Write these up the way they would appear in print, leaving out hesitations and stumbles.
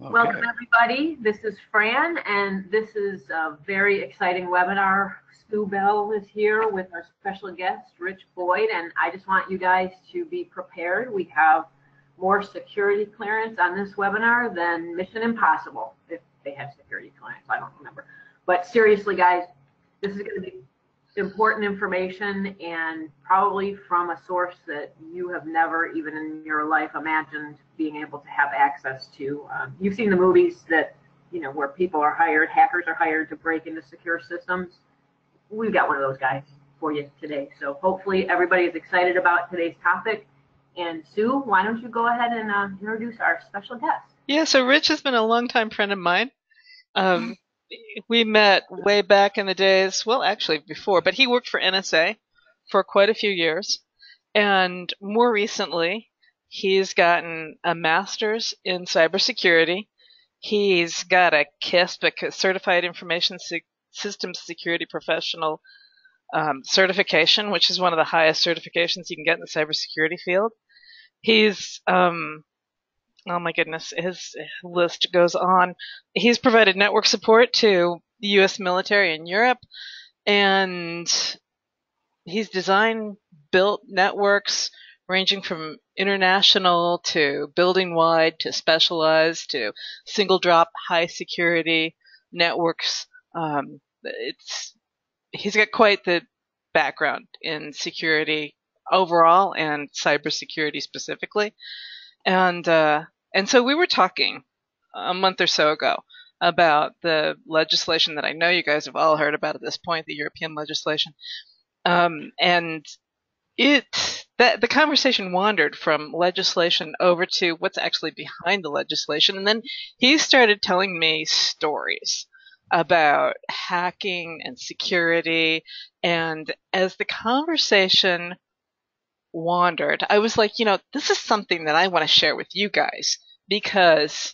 Okay. Welcome, everybody. This is Fran, and this is a very exciting webinar. Stu Bell is here with our special guest, Rich Boyd, and I just want you guys to be prepared. We have more security clearance on this webinar than Mission Impossible, if they have security clearance. I don't remember. But seriously, guys, this is going to be important information and probably from a source that you have never even in your life imagined being able to have access to. You've seen the movies that, where people are hired, hackers are hired to break into secure systems. We've got one of those guys for you today. So hopefully everybody is excited about today's topic. And Sue, why don't you go ahead and introduce our special guest? Yeah, so Rich has been a longtime friend of mine. We met way back in the days, well, actually before, but he worked for NSA for quite a few years. And more recently, he's gotten a master's in cybersecurity. He's got a CISP, a Certified Information Systems Security Professional certification, which is one of the highest certifications you can get in the cybersecurity field. He's oh my goodness, his list goes on. He's provided network support to the U.S. military in Europe, and he's designed, built networks ranging from international to building-wide to specialized to single-drop high security networks. He's got quite the background in security overall and cybersecurity specifically. And so we were talking a month or so ago about the legislation that I know you guys have all heard about at this point, the European legislation. And the conversation wandered from legislation over to what's actually behind the legislation. And then he started telling me stories about hacking and security. And as the conversation wandered, I was like, this is something that I want to share with you guys because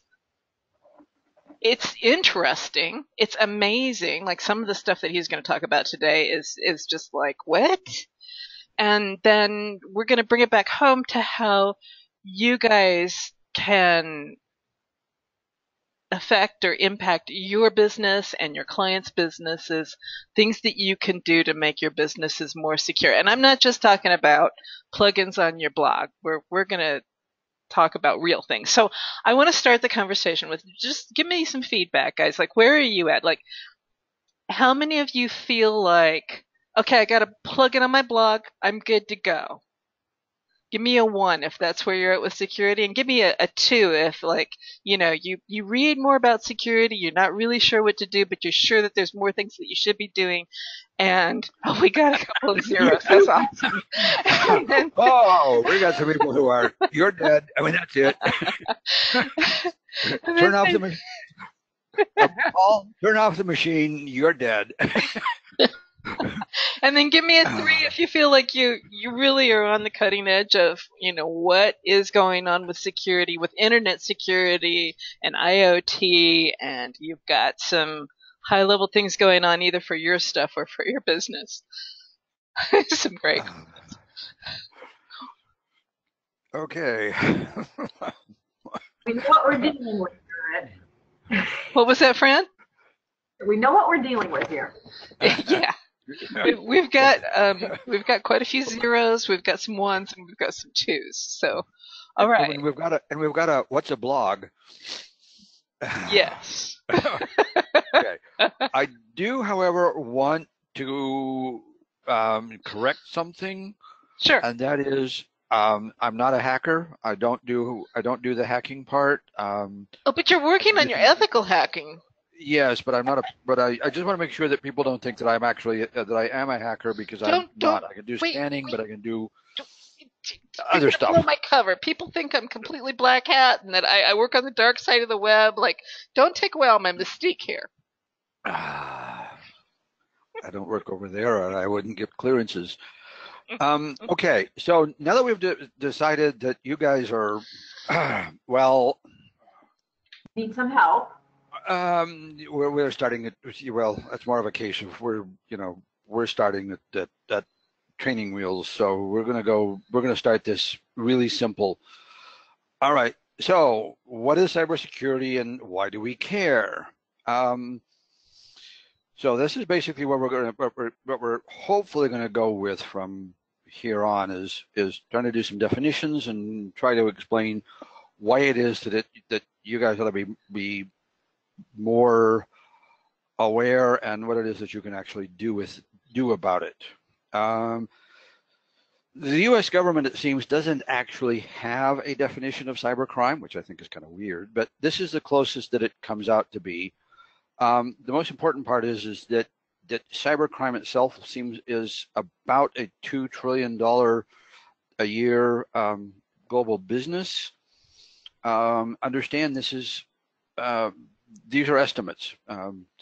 it's interesting. It's amazing. Like some of the stuff that he's going to talk about today is just like, what? And then we're going to bring it back home to how you guys can affect or impact your business and your clients' businesses, things that you can do to make your businesses more secure. And I'm not just talking about plugins on your blog. We're going to talk about real things. So I want to start the conversation with just give me some feedback, guys. Like, where are you at? Like, how many of you feel like, okay, I got a plugin on my blog, I'm good to go? Give me a 1 if that's where you're at with security, and give me a 2 if, like, you read more about security, you're not really sure what to do, but you're sure that there's more things that you should be doing. And we got a couple of zeros. That's awesome. Oh, we got some people who are, you're dead. I mean, that's it. Turn off the machine. Paul, turn off the machine. You're dead. And then give me a 3 if you feel like you really are on the cutting edge of, what is going on with security, with internet security and IoT, and you've got some high-level things going on either for your stuff or for your business. Some great comments. Okay. We know what we're dealing with here. What was that, Fran? We know what we're dealing with here. Yeah. We've got quite a few zeros. We've got some 1s and we've got some 2s. So, all right. And we've got a what's a blog? Yes. Okay. I do, however, want to correct something. Sure. And that is, I'm not a hacker. I don't do the hacking part. But you're working on your ethical hacking. Yes, but I'm not but I just want to make sure that people don't think that I'm actually that I am a hacker, because I'm not. I can do scanning, but I can do other stuff. Blow my cover. People think I'm completely black hat and that I work on the dark side of the web. Like, don't take away all my mystique here. I don't work over there, and I wouldn't give clearances. Okay, so now that we've decided that you guys are, well, need some help. We're starting it. Well, that's more of a case of we're starting that training wheels. So we're gonna start this really simple. All right. So what is cybersecurity and why do we care? So this is basically what we're hopefully going to go with from here on is trying to do some definitions and try to explain why it is that you guys ought to be more aware and what it is that you can actually do about it. The U.S. government, it seems, doesn't actually have a definition of cybercrime, which I think is kind of weird, but this is the closest that it comes out to be. The most important part is that cybercrime itself is about a $2 trillion a year global business. Understand this is these are estimates.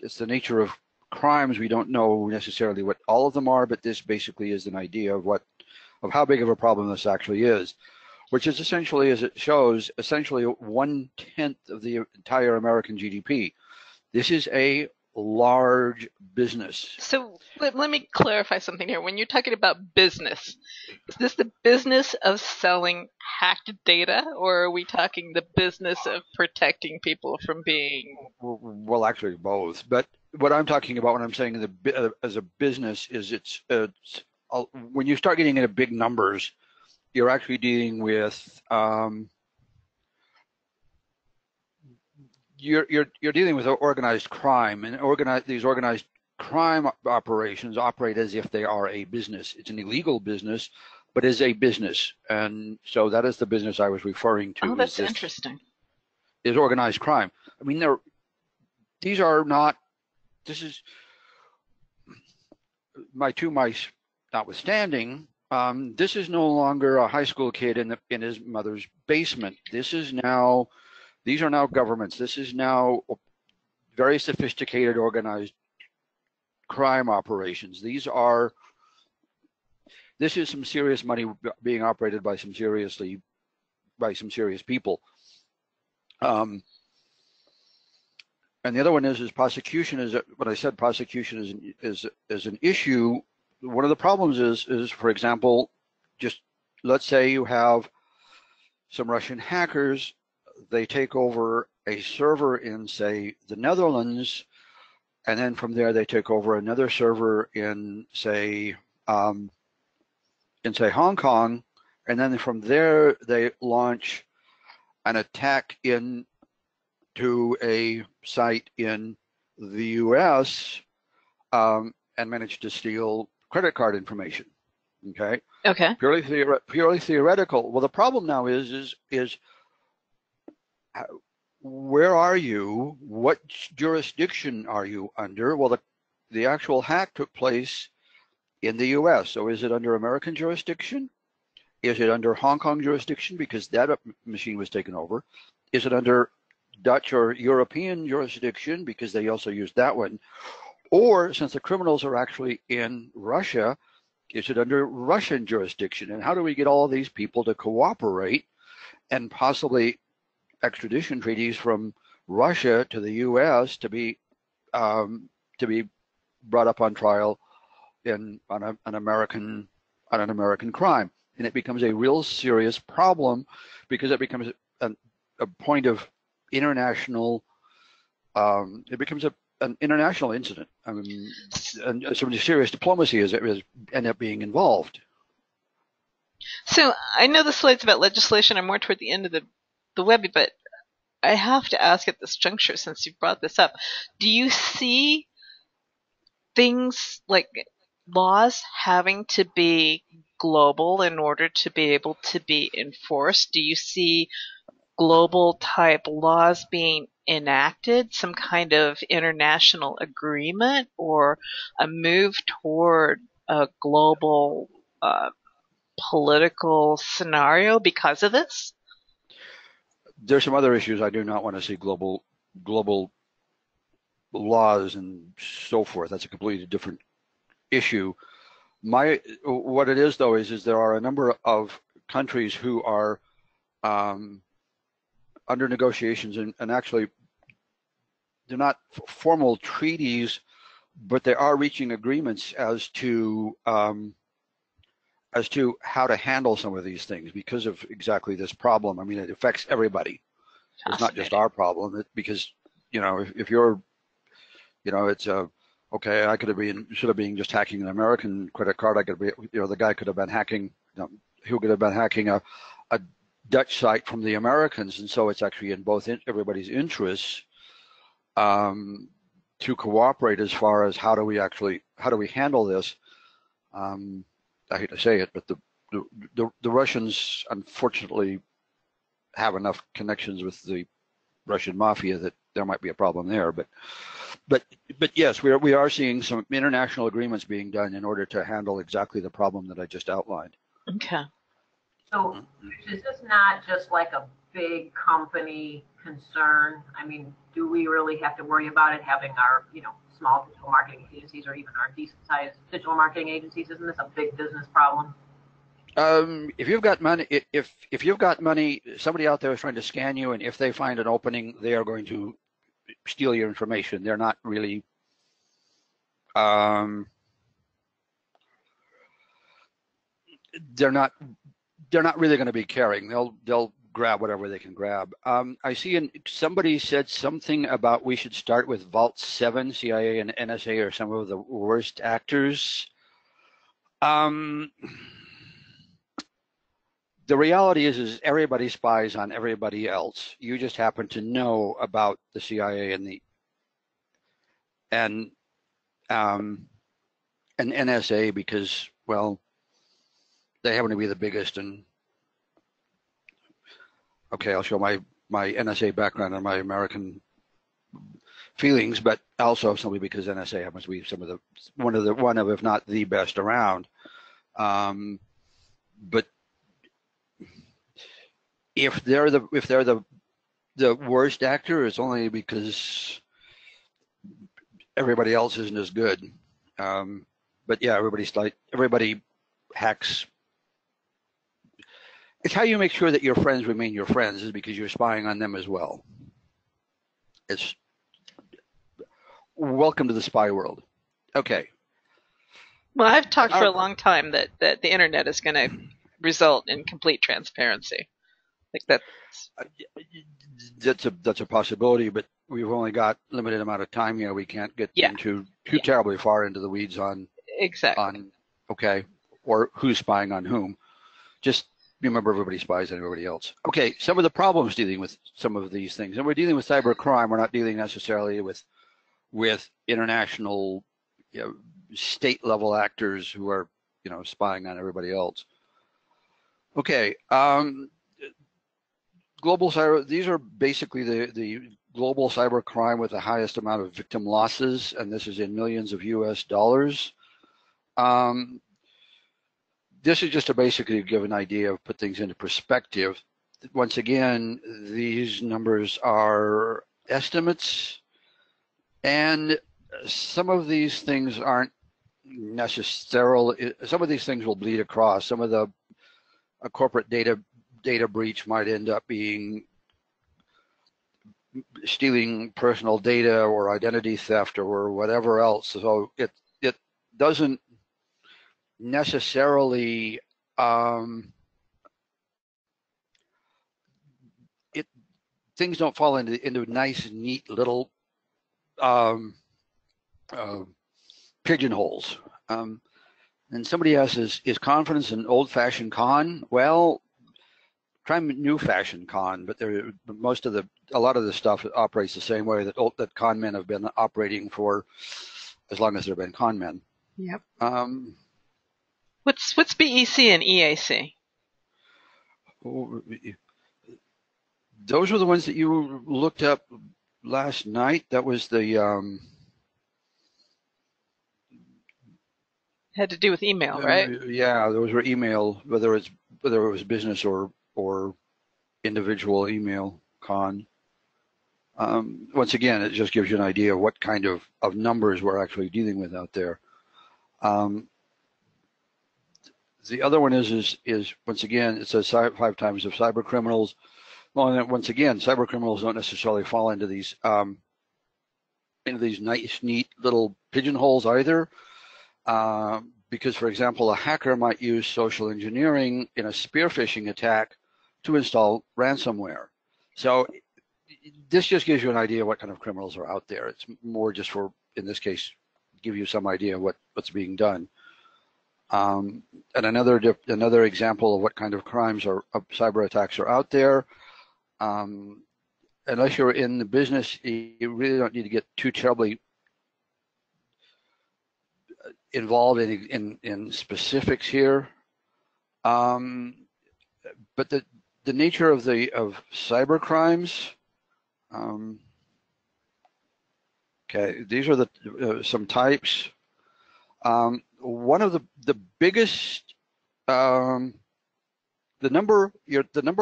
It's the nature of crimes. We don't know necessarily what all of them are, but this basically is an idea of how big of a problem this actually is, which is essentially, as it shows, essentially 1/10 of the entire American GDP. This is a large business. So let me clarify something here. When you're talking about business, is this the business of selling hacked data, or are we talking the business of protecting people from being? Well, actually both. But what I'm talking about when I'm saying as a business is it's when you start getting into big numbers, you're actually dealing with you're dealing with organized crime, and these organized crime operations operate as if they are a business. It's an illegal business, but is a business, and so that is the business I was referring to. Oh, that's interesting. Is organized crime. I mean, these are not. This is my two mice notwithstanding. This is no longer a high school kid in his mother's basement. These are now governments. This is now very sophisticated, organized crime operations. This is some serious money being operated by some serious people. And the other one is prosecution. Is when I said prosecution is an issue. One of the problems is, for example, just let's say you have some Russian hackers. They take over a server in, say, the Netherlands, and then from there they take over another server in, say, Hong Kong, and then from there they launch an attack into a site in the U.S. And manage to steal credit card information. Okay. Okay. Purely theoretical. Well, the problem now is where are you? What jurisdiction are you under? Well, the actual hack took place in the U.S. So is it under American jurisdiction? Is it under Hong Kong jurisdiction because that machine was taken over? Is it under Dutch or European jurisdiction because they also used that one? Or since the criminals are actually in Russia, is it under Russian jurisdiction? And how do we get all of these people to cooperate and possibly extradition treaties from Russia to the U.S. to be brought up on trial on an American crime? And it becomes a real serious problem because it becomes a point of international. It becomes an international incident. I mean, and some serious diplomacy is end up being involved. So I know the slides about legislation are more toward the end of the Webby, but I have to ask at this juncture, since you brought this up, do you see things like laws having to be global in order to be able to be enforced? Do you see global type laws being enacted, some kind of international agreement, or a move toward a global political scenario because of this? There's some other issues I do not want to see global laws and so forth. That's a completely different issue. What it is though is there are a number of countries who are under negotiations and actually they're not formal treaties, but they are reaching agreements as to how to handle some of these things because of exactly this problem. I mean, it affects everybody. It's not just our problem, because, if you're, it's okay, I could have been, should have been just hacking an American credit card. I could be, the guy could have been hacking, he could have been hacking a Dutch site from the Americans. And so it's actually in everybody's interests to cooperate as far as how do we handle this. I hate to say it, but the Russians unfortunately have enough connections with the Russian mafia that there might be a problem there. But yes, we are seeing some international agreements being done in order to handle exactly the problem that I just outlined. Okay. So is this not just like a big company concern? I mean, do we really have to worry about it having our, small digital marketing agencies or even our decent-sized digital marketing agencies? Isn't this a big business problem? If you've got money, if you've got money, somebody out there is trying to scan you, and if they find an opening, they are going to steal your information. They're not really they're not really going to be caring. They'll grab whatever they can grab. I see somebody said something about we should start with Vault 7. CIA and NSA are some of the worst actors. The reality is everybody spies on everybody else. You just happen to know about the CIA and NSA because, well, they happen to be the biggest. And okay, I'll show my NSA background and my American feelings, but also simply because NSA happens to be one of if not the best around. But if they're the worst actor, it's only because everybody else isn't as good. But yeah, everybody hacks. It's how you make sure that your friends remain your friends is because you're spying on them as well. It's welcome to the spy world. Okay. Well, I've talked for a long time that the internet is going to result in complete transparency. Like that's a possibility, but we've only got limited amount of time here. We can't get into too terribly far into the weeds on okay, or who's spying on whom. Just remember, everybody spies on everybody else. Okay, some of the problems dealing with some of these things, and we're dealing with cyber crime. We're not dealing necessarily with international, state level actors who are, spying on everybody else. Okay. Global cyber, these are basically the global cyber crime with the highest amount of victim losses, and this is in millions of US dollars. This is just to basically give an idea of put things into perspective. Once again, these numbers are estimates, and some of these things aren't necessarily, some of these things will bleed across. Some of a corporate data breach might end up being stealing personal data or identity theft or whatever else. So it doesn't necessarily things don't fall into nice, neat little pigeonholes. And somebody asks, is confidence an old-fashioned con? Well, try new-fashioned con, but a lot of the stuff operates the same way that con men have been operating for as long as there have been con men. Yep. What's BEC and EAC? Those were the ones that you looked up last night. That was the had to do with email, right? Yeah, those were email, whether it was business or individual email con. Once again, it just gives you an idea of what kind of numbers we're actually dealing with out there. The other one is once again, it says 5 times of cyber criminals. Well, and once again, cyber criminals don't necessarily fall into these nice, neat little pigeonholes either. Because, for example, a hacker might use social engineering in a spear phishing attack to install ransomware. So this just gives you an idea of what kind of criminals are out there. It's more just for, in this case, give you some idea of what's being done. And another example of what kind of crimes or cyber attacks are out there. Unless you're in the business, you really don't need to get too terribly involved in specifics here. But the nature of cyber crimes. Okay, these are some types. One of the biggest, the number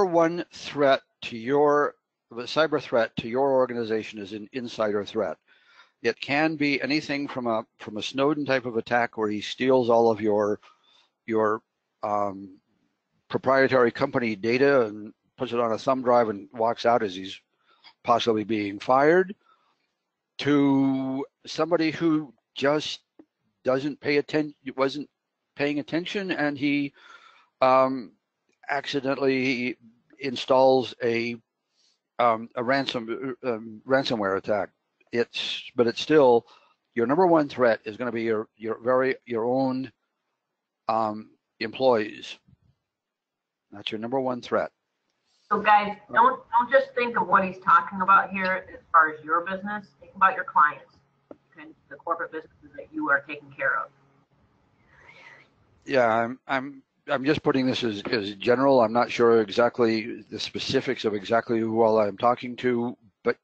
one threat to the cyber threat to your organization is an insider threat. It can be anything from a Snowden type of attack where he steals all of your proprietary company data and puts it on a thumb drive and walks out as he's possibly being fired, to somebody who just wasn't paying attention, and he accidentally installs a ransomware attack. But it's still your number one threat is going to be your own employees. That's your number one threat. So guys, don't just think of what he's talking about here as far as your business. Think about your clients and the corporate businesses that you are taking care of. Yeah, I'm just putting this as general. I'm not sure exactly the specifics of exactly who all I'm talking to, but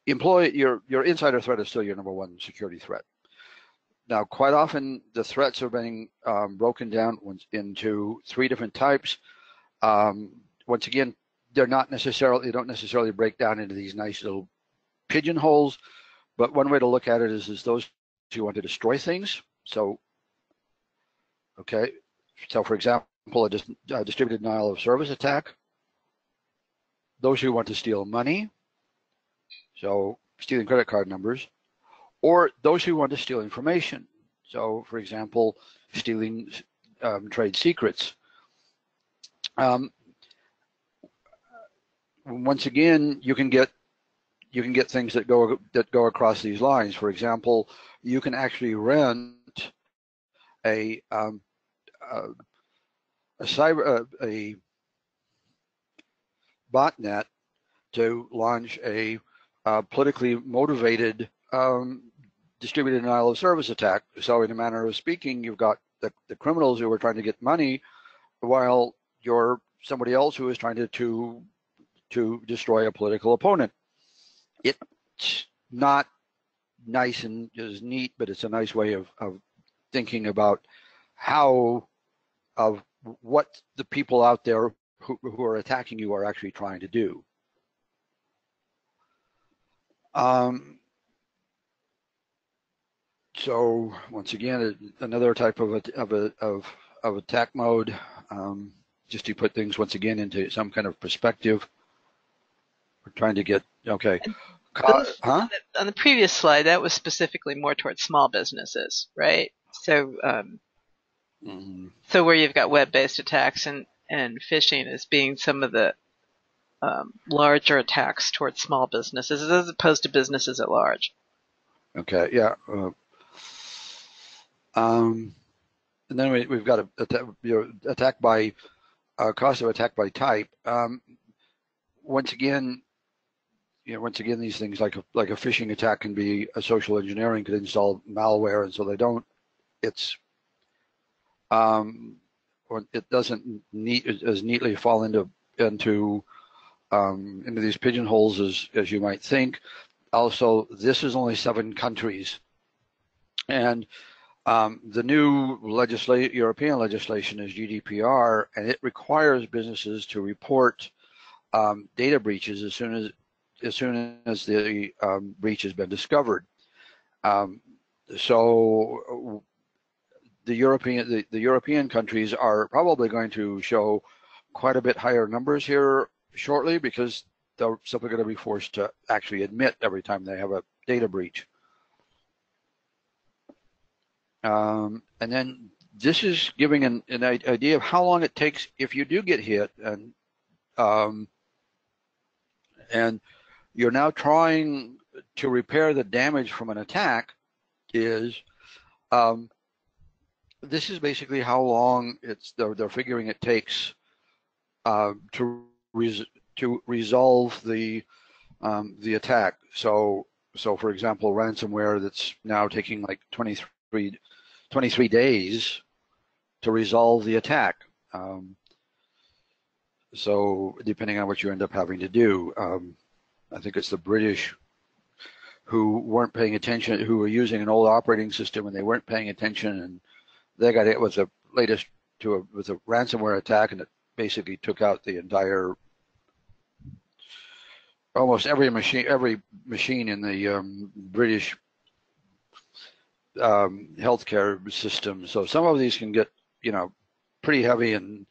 your insider threat is still your number one security threat. Now, quite often the threats are being broken down into three different types. Once again, they don't necessarily break down into these nice little pigeonholes, but one way to look at it is those who want to destroy things. So, okay, so for example, a distributed denial of service attack. Those who want to steal money, so stealing credit card numbers, or those who want to steal information. So, for example, stealing trade secrets. Once again, you can get things that go across these lines. For example, you can actually rent a botnet to launch a politically motivated distributed denial of service attack. So, in a manner of speaking, you've got the criminals who are trying to get money, while you're somebody else who is trying to destroy a political opponent. It's not nice and as neat, but it's a nice way of thinking about what the people out there who are attacking you are actually trying to do. So once again, another type of attack mode, just to put things once again into some kind of perspective. We're trying to get, okay. On the previous slide, that was specifically more towards small businesses, right? So, so where you've got web-based attacks and phishing as being some of the larger attacks towards small businesses as opposed to businesses at large. Okay, yeah. And then we've got attack by cost of attack by type. Once again, these things like a phishing attack can be a social engineering, could install malware, and so they don't. It doesn't as neatly fall into these pigeonholes as you might think. Also, this is only 7 countries, and the new European legislation is GDPR, and it requires businesses to report data breaches as soon as the breach has been discovered. So the European countries are probably going to show quite a bit higher numbers here shortly, because they're simply going to be forced to actually admit every time they have a data breach. And then this is giving an idea of how long it takes if you do get hit, and and you're now trying to repair the damage from an attack, is this is basically how long they're figuring it takes to resolve the attack. So for example, ransomware that's now taking like 23 days to resolve the attack. So depending on what you end up having to do, I think it's the British who weren't paying attention, who were using an old operating system and they weren't paying attention, and they got hit with the latest with a ransomware attack, and it basically took out the entire, almost every machine in the British healthcare system. So some of these can get, pretty heavy, and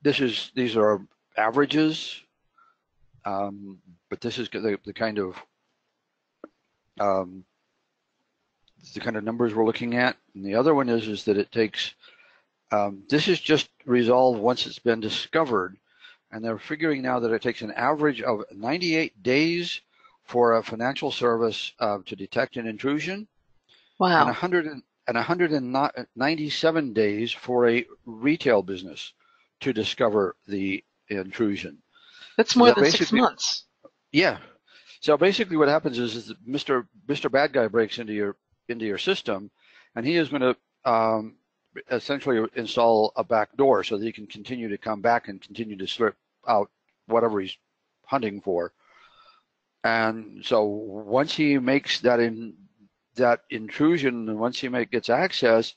these are averages, but this is the kind of numbers we're looking at. And the other one is that it takes, this is just resolved once it's been discovered, and they're figuring now that it takes an average of 98 days for a financial service to detect an intrusion. Wow. And 197 days for a retail business to discover the intrusion. That's more than 6 months. Yeah. So basically what happens is that Mr. Bad Guy breaks into your system, and he is going to essentially install a back door so that he can continue to come back and continue to slip out whatever he's hunting for. And so once he makes that intrusion, and once he gets access,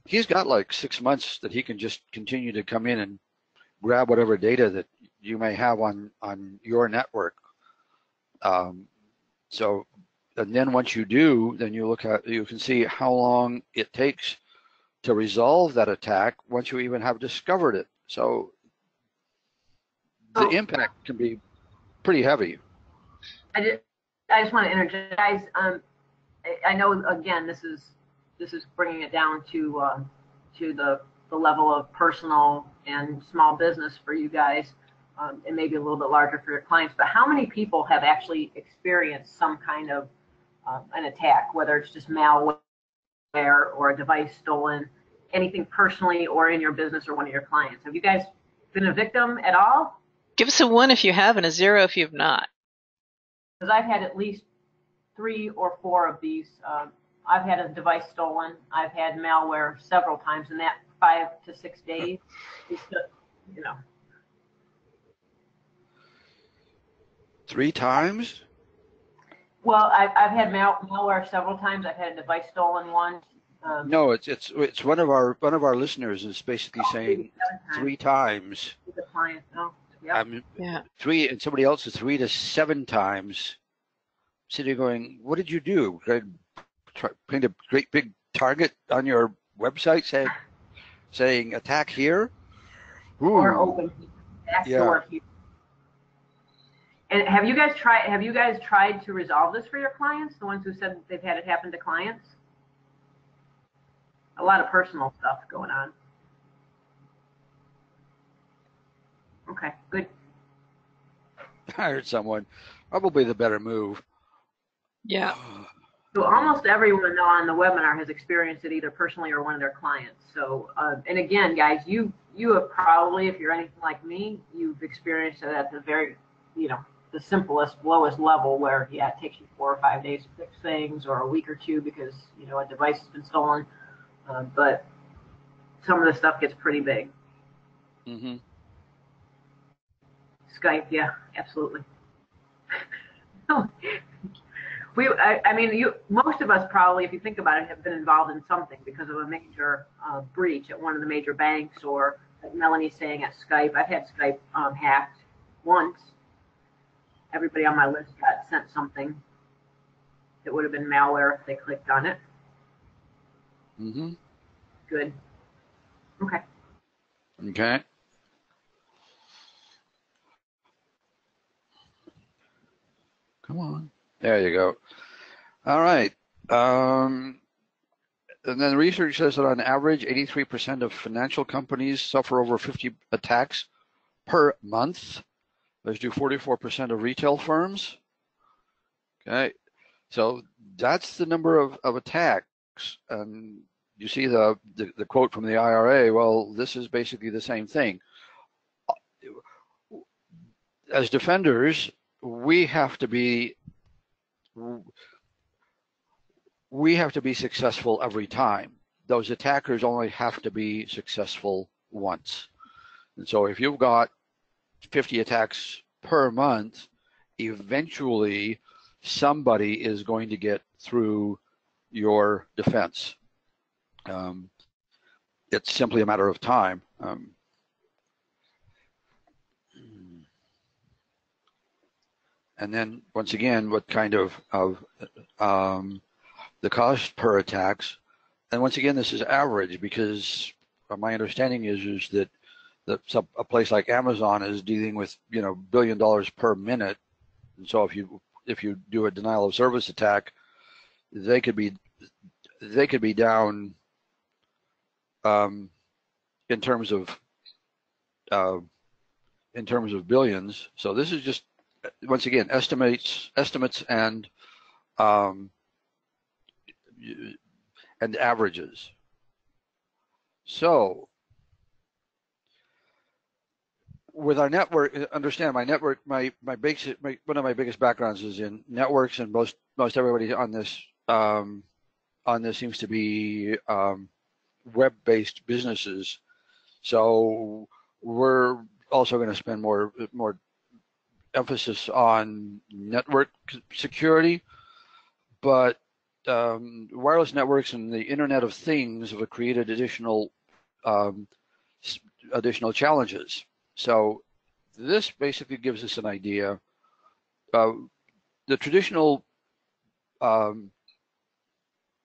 he's got like 6 months that he can just continue to come in and grab whatever data that you may have on your network. So, and then once you do, then you can see how long it takes to resolve that attack once you even have discovered it. So the impact can be pretty heavy. I just want to interject. I know, again, this is bringing it down to the level of personal and small business for you guys, and maybe a little bit larger for your clients. But how many people have actually experienced some kind of an attack, whether it's just malware or a device stolen, anything personally or in your business or one of your clients? Have you guys been a victim at all? Give us a 1 if you have and a 0 if you have not. Because I've had at least 3 or 4 of these. I've had a device stolen. I've had malware several times in that 5 to 6 days. It's just, 3 times? Well, I've had malware several times. I've had a device stolen once. No, it's one of our listeners is basically saying 3 times. The client, yep. Yeah. 3, and somebody else is 3 to 7 times. Sitting going, what did you do? Paint a great big target on your website saying attack here? Ooh. Or open backdoor here. And have you guys tried to resolve this for your clients? The ones who said they've had it happen to clients? A lot of personal stuff going on. Okay, good. Hired someone. Probably the better move. Yeah. So almost everyone on the webinar has experienced it either personally or one of their clients. So, and again, guys, you have probably, if you're anything like me, you've experienced it at the very, the simplest, lowest level where, it takes you 4 or 5 days to fix things, or a week or 2 because, a device has been stolen. But some of the stuff gets pretty big. Mm-hmm. Skype, yeah, absolutely. Most of us probably, if you think about it, have been involved in something because of a major breach at one of the major banks, or like Melanie's saying at Skype. I've had Skype hacked once. Everybody on my list got sent something that would have been malware if they clicked on it. Mm-hmm. Good. Okay. Okay. Come on. There you go. All right. And then research says that on average, 83% of financial companies suffer over 50 attacks per month. Let's do 44% of retail firms. Okay, so that's the number of attacks. And you see the quote from the IRA. Well, this is basically the same thing. As defenders, we have to be successful every time. Those attackers only have to be successful once. And so if you've got 50 attacks per month, eventually somebody is going to get through your defense. It's simply a matter of time. And then once again, what kind of the cost per attacks, and once again, this is average, because my understanding is that a place like Amazon is dealing with $1 billion per minute, and so if you do a denial of service attack, they could be down in terms of billions. So this is just, once again, estimates and averages. So with our network, understand my network, one of my biggest backgrounds is in networks, and most everybody on this seems to be web-based businesses. So we're also going to spend more emphasis on network security, but wireless networks and the Internet of Things have created additional challenges. So this basically gives us an idea. The traditional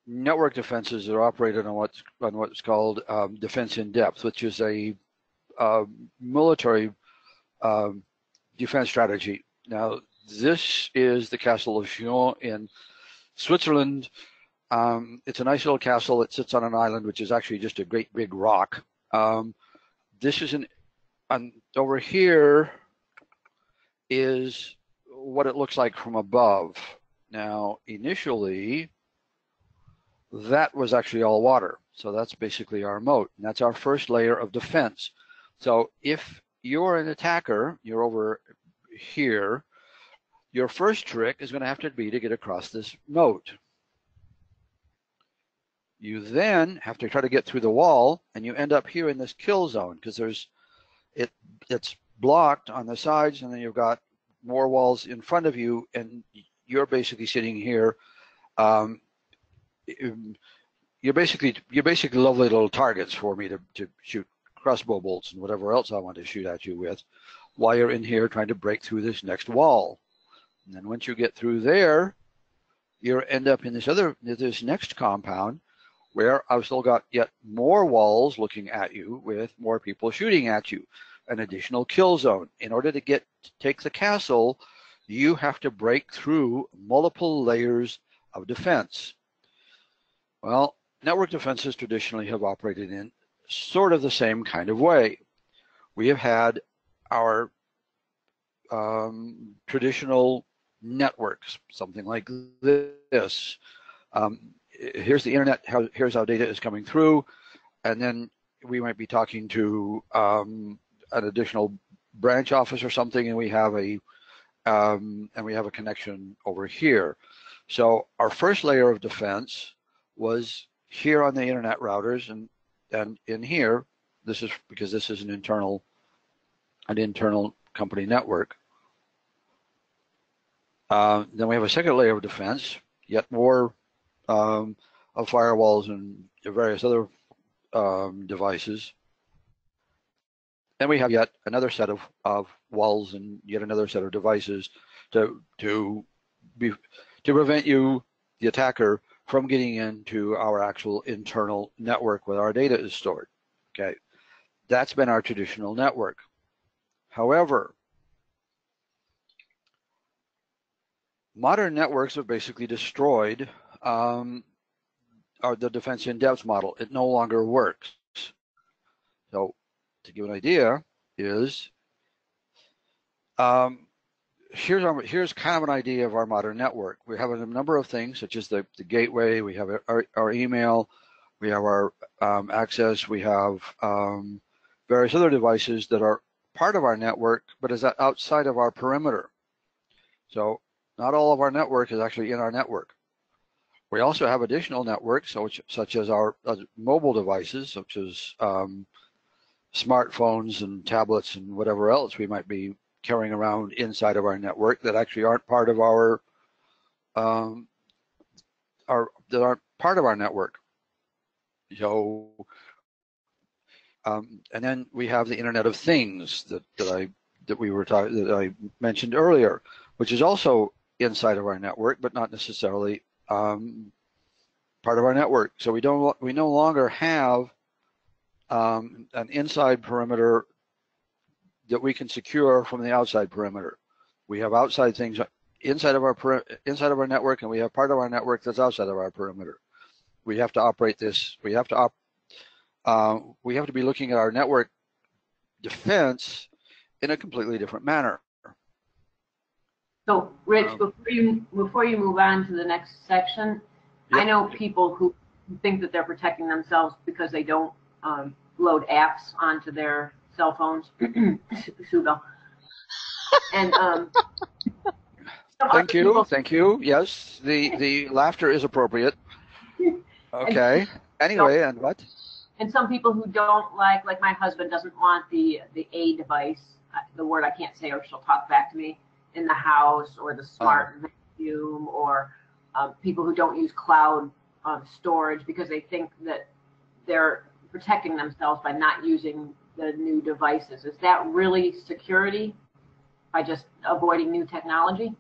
network defenses are operated on what's called defense in depth, which is a military defense strategy. Now, this is the castle of Chillon in Switzerland. It's a nice little castle. It sits on an island, which is actually just a great big rock. This is over here is what it looks like from above. Now, initially, that was actually all water. So that's basically our moat, and that's our first layer of defense. So if you're an attacker, you're over here, your first trick is going to have to be to get across this moat. You then have to try to get through the wall, and you end up here in this kill zone, because it's blocked on the sides, and then you've got more walls in front of you, and you're basically sitting here. You're basically lovely little targets for me to shoot crossbow bolts and whatever else I want to shoot at you with, while you're in here trying to break through this next wall. And then once you get through there, you end up in this next compound, where I've still got yet more walls looking at you with more people shooting at you, an additional kill zone. In order to take the castle, you have to break through multiple layers of defense. Well, network defenses traditionally have operated in sort of the same kind of way. We have had our traditional networks, something like this. Here's the internet, here's how data is coming through, and then we might be talking to an additional branch office or something, and we have a connection over here. So our first layer of defense was here on the internet routers, and in here, this is because this is an internal company network. Then we have a second layer of defense, yet more of firewalls and various other devices. Then we have yet another set of walls and yet another set of devices to prevent you, the attacker, from getting into our actual internal network where our data is stored. Okay, that's been our traditional network. However, modern networks have basically destroyed the defense in depth model. It no longer works. So to give an idea is Here's kind of an idea of our modern network. We have a number of things, such as the gateway. We have our email. We have our access. We have various other devices that are part of our network, but is outside of our perimeter. So not all of our network is actually in our network. We also have additional networks, such as our mobile devices, such as smartphones and tablets and whatever else we might be carrying around inside of our network that actually aren't part of our network. So, and then we have the Internet of Things that I mentioned earlier, which is also inside of our network, but not necessarily part of our network. So we no longer have an inside perimeter that we can secure from the outside perimeter. We have outside things inside of our network, and we have part of our network that's outside of our perimeter. We have to operate this. We have to be looking at our network defense in a completely different manner. So, Rich, before you move on to the next section, yep. I know people who think that they're protecting themselves because they don't load apps onto their cell phones. And thank you. Yes, the laughter is appropriate. Okay. Anyway, and what? And some people who don't like my husband doesn't want the A device, the word I can't say or she'll talk back to me, in the house, or the smart vacuum, or people who don't use cloud storage because they think that they're protecting themselves by not using the new devices. Is that really security by just avoiding new technology?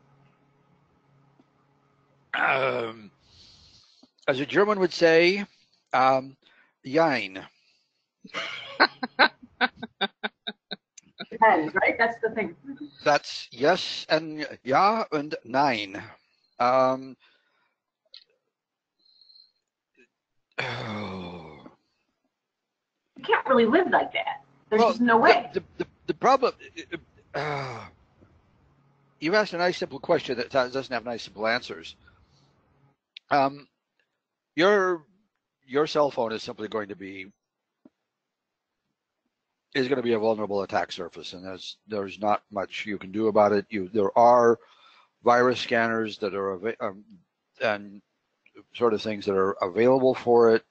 As a German would say, jein. Depends, right? That's the thing. That's yes and ja and nein. You can't really live like that. There's just no way. The problem, you asked a nice simple question that doesn't have nice simple answers. Your cell phone is simply going to be a vulnerable attack surface, and there's not much you can do about it. There are virus scanners that are and sort of things that are available for it,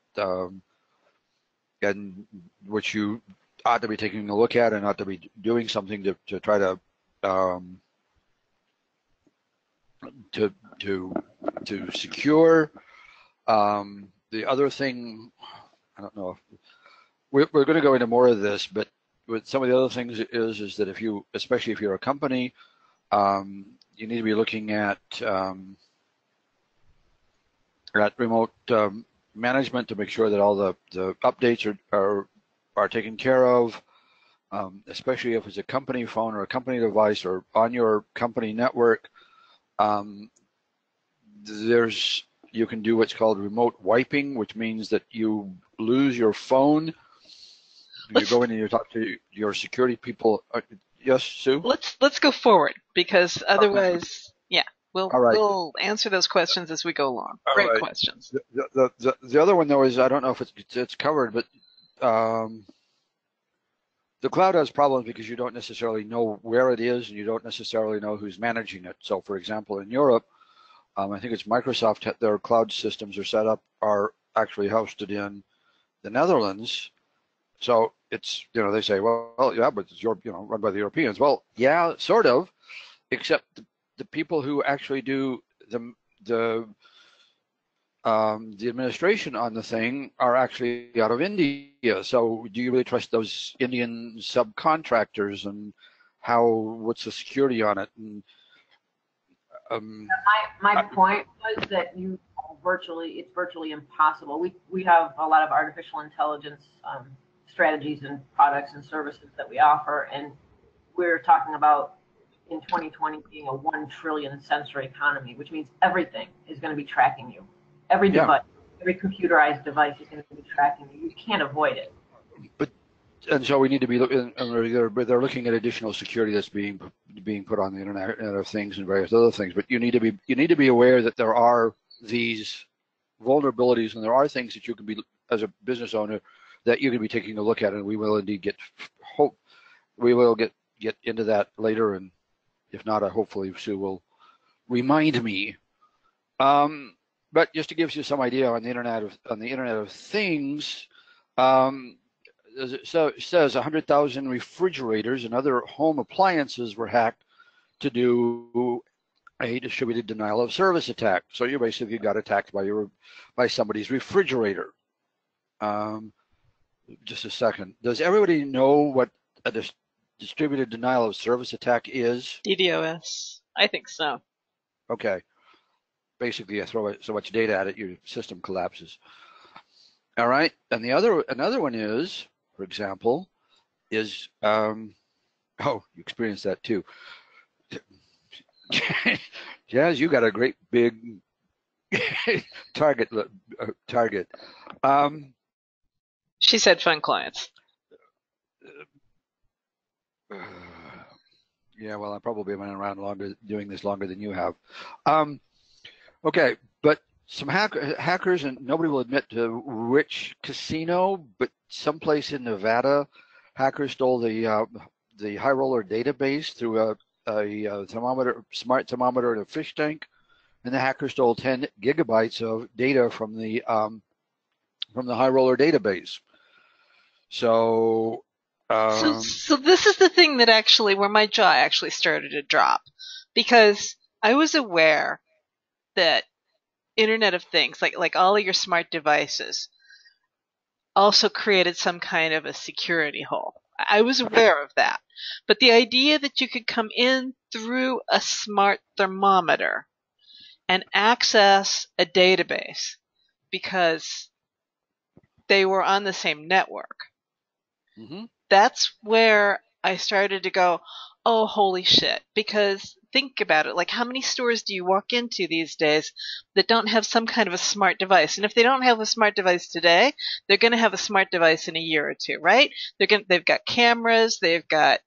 and which you ought to be taking a look at and ought to be doing something to try to secure. The other thing, I don't know if we're going to go into more of this, but with some of the other things is that especially if you're a company, you need to be looking at remote management to make sure that all the updates are taken care of, especially if it's a company phone or a company device or on your company network. You can do what's called remote wiping, which means that you lose your phone. You go in and you talk to your security people. Yes, Sue? Let's go forward, because otherwise, yeah, we'll answer those questions as we go along. Great questions. The other one, though, is I don't know if it's covered, but the cloud has problems because you don't necessarily know where it is and you don't necessarily know who's managing it. So, for example, in Europe, I think it's Microsoft, their cloud systems are actually hosted in the Netherlands. So it's, they say, well, yeah, but it's run by the Europeans. Well, yeah, sort of, except the people who actually do the administration on the thing are actually out of India. So do you really trust those Indian subcontractors, and what's the security on it? And my point was that it's virtually impossible. We have a lot of artificial intelligence strategies and products and services that we offer, and we're talking about in 2020 being a 1 trillion sensor economy, which means everything is going to be tracking you. Every device, every computerized device is going to be tracking you. You can't avoid it. And so we need to be looking. They're looking at additional security that's being being put on the Internet of Things and various other things. But you need to be aware that there are these vulnerabilities, and there are things that you can be, as a business owner, that you can be taking a look at, and we will indeed get into that later, and if not, hopefully Sue will remind me. But just to give you some idea on the Internet of Things, so it says 100,000 refrigerators and other home appliances were hacked to do a distributed denial of service attack. So you basically got attacked by somebody's refrigerator. Just a second. Does everybody know what a distributed denial of service attack is? DDoS. I think so. Okay. Basically, you throw so much data at it, your system collapses. All right. And another one is, for example, is oh, you experienced that too. Jazz, you got a great big target. She said fun clients. Yeah, well, I probably been around doing this longer than you have. Okay, but some hackers, and nobody will admit to which casino, but someplace in Nevada, hackers stole the high roller database through a smart thermometer, and a fish tank, and the hacker stole 10 gigabytes of data from the high roller database. So this is the thing that actually, where my jaw actually started to drop, because I was aware that Internet of Things, like all of your smart devices, also created some kind of a security hole. I was aware of that. But the idea that you could come in through a smart thermometer and access a database because they were on the same network, that's where I started to go, oh, holy shit. Because think about it, like how many stores do you walk into these days that don't have some kind of a smart device? And if they don't have a smart device today, they're going to have a smart device in a year or two, right? They've got cameras, they've got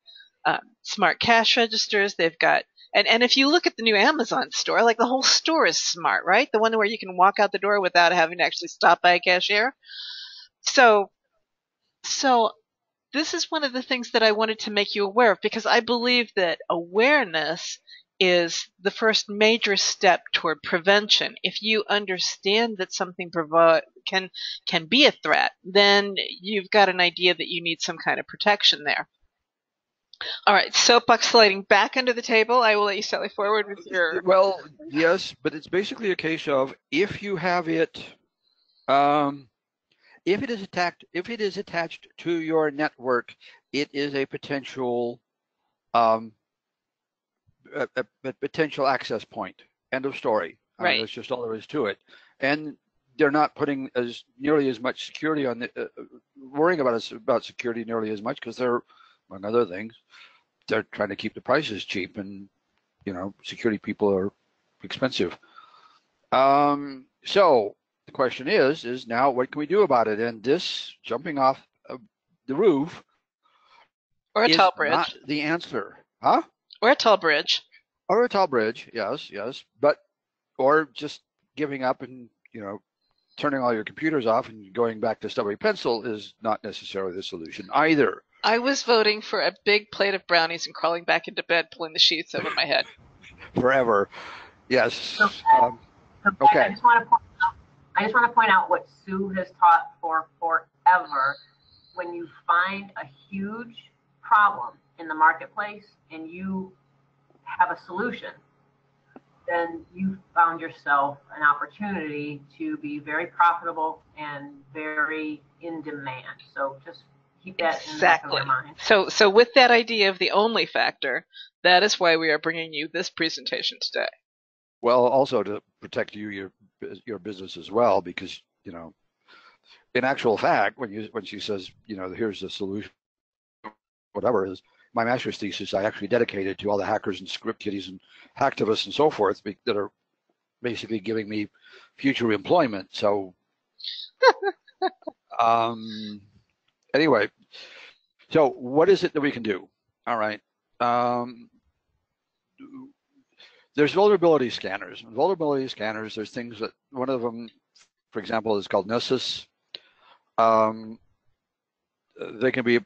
smart cash registers, they've got, and if you look at the new Amazon store, like the whole store is smart, right? The one where you can walk out the door without having to actually stop by a cashier. So this is one of the things that I wanted to make you aware of, because I believe that awareness is the first major step toward prevention. If you understand that something can be a threat, then you've got an idea that you need some kind of protection there. All right, soapbox sliding back under the table. I will let you sally forward with your... Well, yes, but it's basically a case of if you have it... if it is attached to your network, it is a potential a potential access point. End of story. Right. That's just all there is to it. And they're not putting nearly as much security on the worrying about security nearly as much, because they're, among other things, they're trying to keep the prices cheap, and security people are expensive. So the question is now what can we do about it? And this jumping off the roof or a is tall bridge. Not the answer, huh? Or a tall bridge. Or a tall bridge, yes, but or just giving up and turning all your computers off and going back to stubby pencil is not necessarily the solution either. I was voting for a big plate of brownies and crawling back into bed, pulling the sheets over my head. Forever, yes. Okay. I just want to point out what Sue has taught for forever. When you find a huge problem in the marketplace and you have a solution, then you found yourself an opportunity to be very profitable and very in demand. So just keep that in the back of your mind. So with that idea of the only factor, that is why we are bringing you this presentation today. Well, also to protect your business as well, because in actual fact, when she says here's the solution, whatever is my master's thesis, I actually dedicated to all the hackers and script kiddies and hacktivists and so forth that are basically giving me future employment. So anyway, so what is it that we can do? All right. there's vulnerability scanners. Vulnerability scanners, there's things that, one of them, for example, is called Nessus. They can be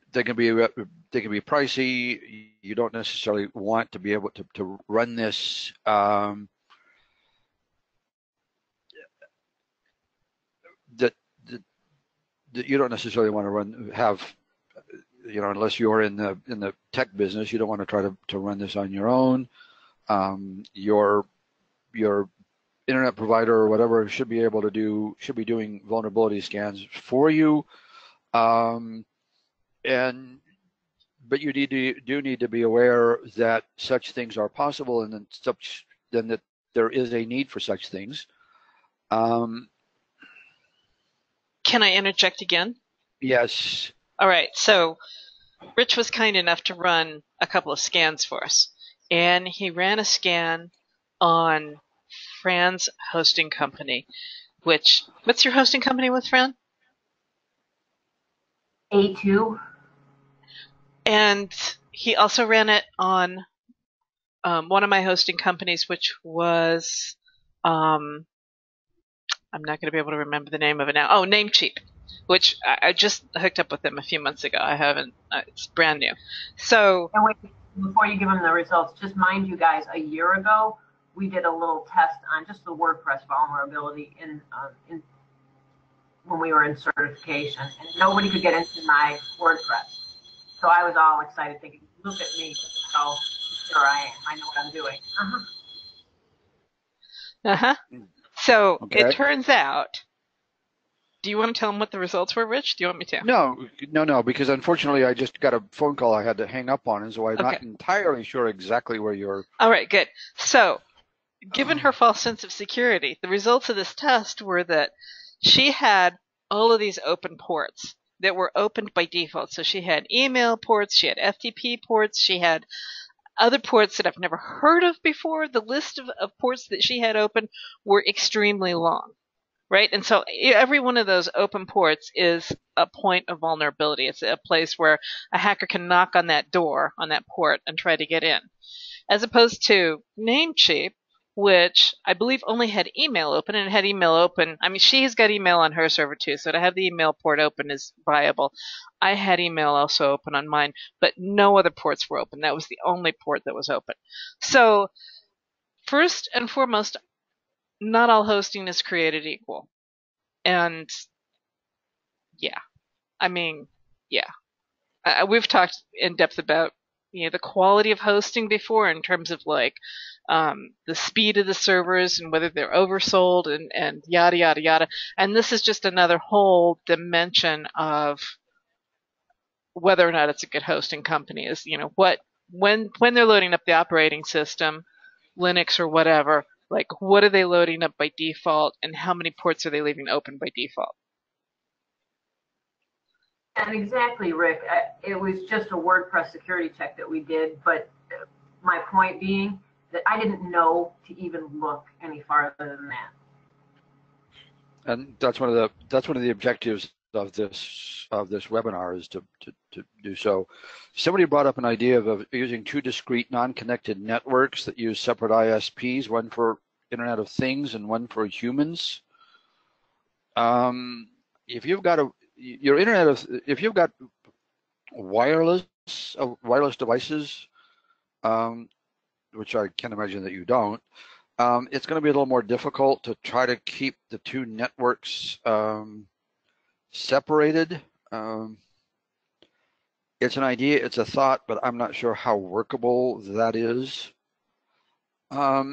pricey. You don't necessarily want to be able to run this. That you don't necessarily want to have, unless you're in the tech business, you don't want to try to run this on your own. Your internet provider or whatever should be doing vulnerability scans for you. But you do need to be aware that such things are possible, and then that there is a need for such things. Can I interject again? Yes. All right. So Rich was kind enough to run a couple of scans for us, and he ran a scan on Fran's hosting company. What's your hosting company with, Fran? A2. And he also ran it on one of my hosting companies, which was, I'm not going to be able to remember the name of it now. Oh, Namecheap, which I just hooked up with them a few months ago. I haven't, it's brand new. So. And wait, before you give them the results, just mind you guys, a year ago, we did a little test on just the WordPress vulnerability when we were in certification, and nobody could get into my WordPress. So I was all excited, thinking, "Look at me! So sure I am. I know what I'm doing." So Okay. It turns out. Do you want to tell them what the results were, Rich? Do you want me to? No, because unfortunately I just got a phone call I had to hang up on, and so I'm not entirely sure exactly where you're. All right, good. So, given her false sense of security, the results of this test were that she had all of these open ports that were opened by default. So she had email ports, she had FTP ports, she had other ports that I've never heard of before. The list of ports that she had open were extremely long, right? And so every one of those open ports is a point of vulnerability. It's a place where a hacker can knock on that door, on that port, and try to get in. As opposed to Namecheap, which I believe only had email open, and it had email open. I mean, she's got email on her server too, so to have the email port open is viable. I had email also open on mine, but no other ports were open. That was the only port that was open. So first and foremost, not all hosting is created equal. And yeah, I mean, yeah. We've talked in depth about the quality of hosting before, in terms of like the speed of the servers and whether they're oversold and yada yada yada. And this is just another whole dimension of whether or not it's a good hosting company. Is when they're loading up the operating system, Linux or whatever, like what are they loading up by default, and how many ports are they leaving open by default? And exactly, Rick. It was just a WordPress security check that we did, but my point being that I didn't know to even look any farther than that. And that's one of the objectives of this webinar, is to do so. Somebody brought up an idea of using two discrete non-connected networks that use separate ISPs, one for Internet of Things and one for humans. If you've got if you've got wireless devices, which I can't imagine that you don't, it's going to be a little more difficult to try to keep the two networks separated. It's an idea, it's a thought, but I'm not sure how workable that is. But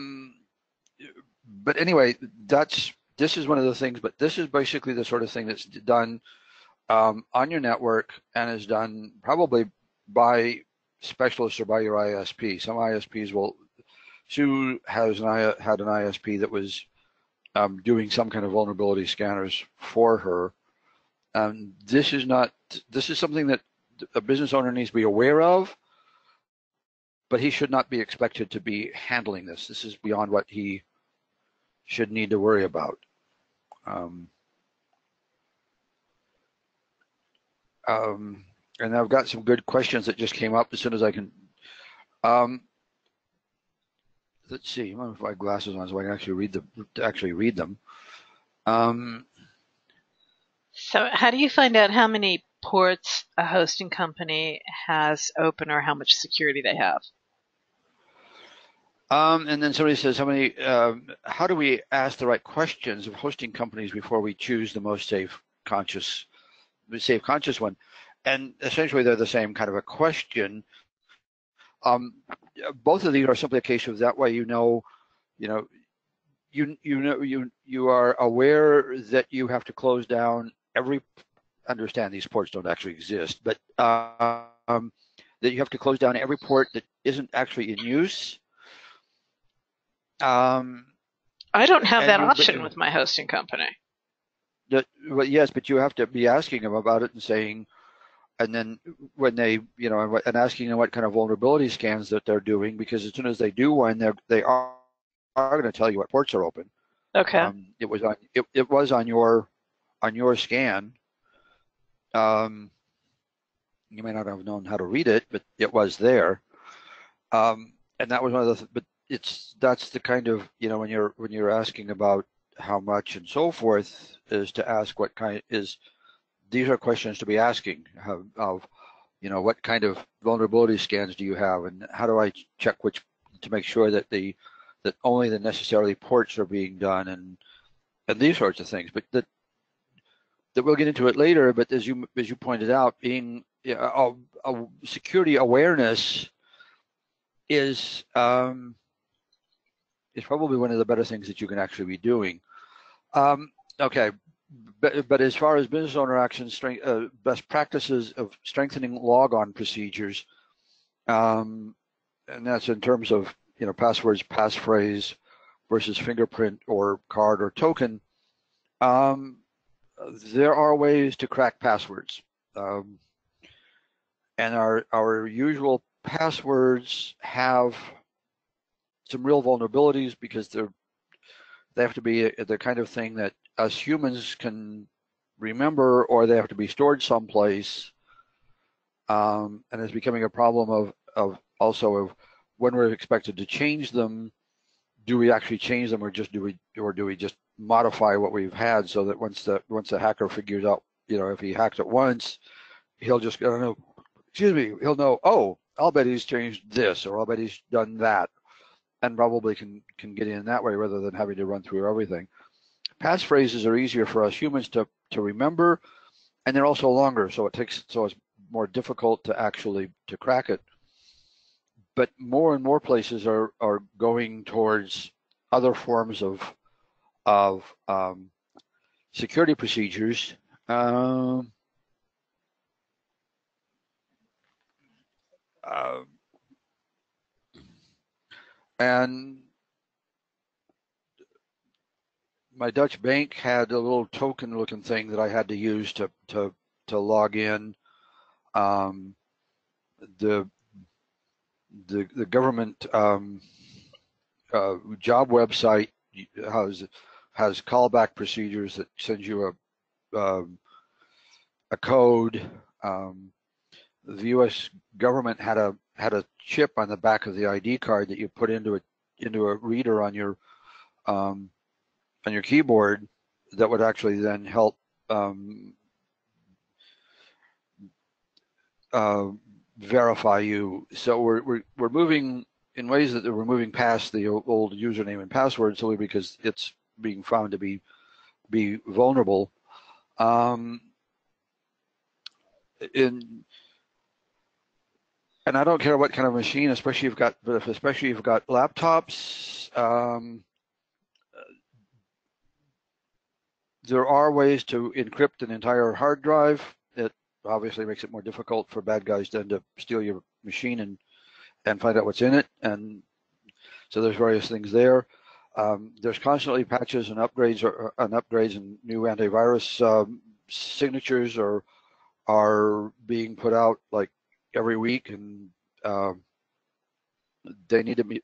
anyway, this is one of the things, but this is basically the sort of thing that's done on your network, and is done probably by specialists or by your ISP. Some ISPs will. Sue had an ISP that was doing some kind of vulnerability scanners for her. This is something that a business owner needs to be aware of, but he should not be expected to be handling this. This is beyond what he should need to worry about. And I've got some good questions that just came up as soon as I can. let's see. I'm gonna put my glasses on so I can actually read them. So how do you find out how many ports a hosting company has open or how much security they have? And then somebody says, how do we ask the right questions of hosting companies before we choose the most safe conscious one? And essentially, they're the same kind of a question. Both of these are simply a case of that way you are aware that you have to close down understand these ports don't actually exist, but that you have to close down every port that isn't actually in use. I don't have that option with my hosting company. Well, yes, but you have to be asking them about it and saying, and then when they, and asking them what kind of vulnerability scans that they're doing, because as soon as they do one, they are going to tell you what ports are open. Okay. It was on your scan. You may not have known how to read it, but it was there. And that was one of the. But that's the kind of when you're asking about how much and so forth, is to ask what kind is. These are questions to be asking of what kind of vulnerability scans do you have, and how do I check which to make sure that that only the necessarily ports are being done, and these sorts of things. But that we'll get into it later. But as you pointed out, being a security awareness is probably one of the better things that you can actually be doing. Okay, but as far as business owner actions, best practices of strengthening logon procedures, and that's in terms of passwords, passphrase versus fingerprint or card or token. There are ways to crack passwords, and our usual passwords have some real vulnerabilities because they have to be the kind of thing that us humans can remember, or they have to be stored someplace, and it's becoming a problem of when we're expected to change them. Do we actually change them, or do we just modify what we've had, so that once the hacker figures out, if he hacks it once, he'll just he'll know, oh, I'll bet he's changed this, or I'll bet he's done that, and probably can get in that way rather than having to run through everything. Passphrases are easier for us humans to remember, and they're also longer, so it's more difficult to crack it. But more and more places are going towards other forms of security procedures. And my Dutch bank had a little token-looking thing that I had to use to log in. The government job website has callback procedures that sends you a code. The U.S. government had a chip on the back of the ID card that you put into a reader on your keyboard that would actually then help verify you. So we're moving in ways that we're moving past the old username and password, solely because it's being found to be vulnerable. And I don't care what kind of machine, especially if you've got laptops. There are ways to encrypt an entire hard drive. It obviously makes it more difficult for bad guys then to steal your machine and find out what's in it. And so there's various things there. There's constantly patches and upgrades and new antivirus signatures are being put out like every week, and they need to be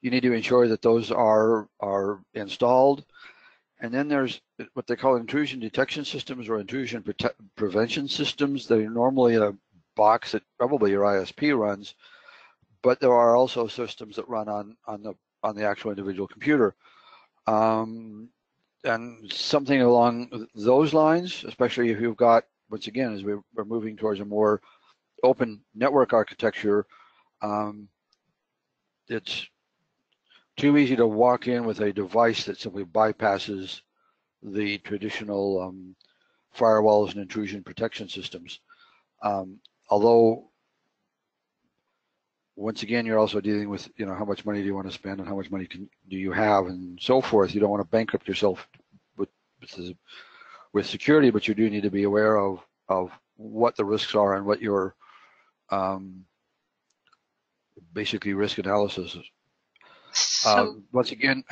you need to ensure that those are installed. And then there's what they call intrusion detection systems or intrusion prevention systems. They're normally box that probably your ISP runs, but there are also systems that run on the actual individual computer. And something along those lines, especially if you've got, once again, as we're moving towards a more open network architecture, it's too easy to walk in with a device that simply bypasses the traditional firewalls and intrusion protection systems. Although, once again, you're also dealing with, how much money do you want to spend and how much money do you have and so forth. You don't want to bankrupt yourself with security, but you do need to be aware of what the risks are and what your basically risk analysis is. So Once again,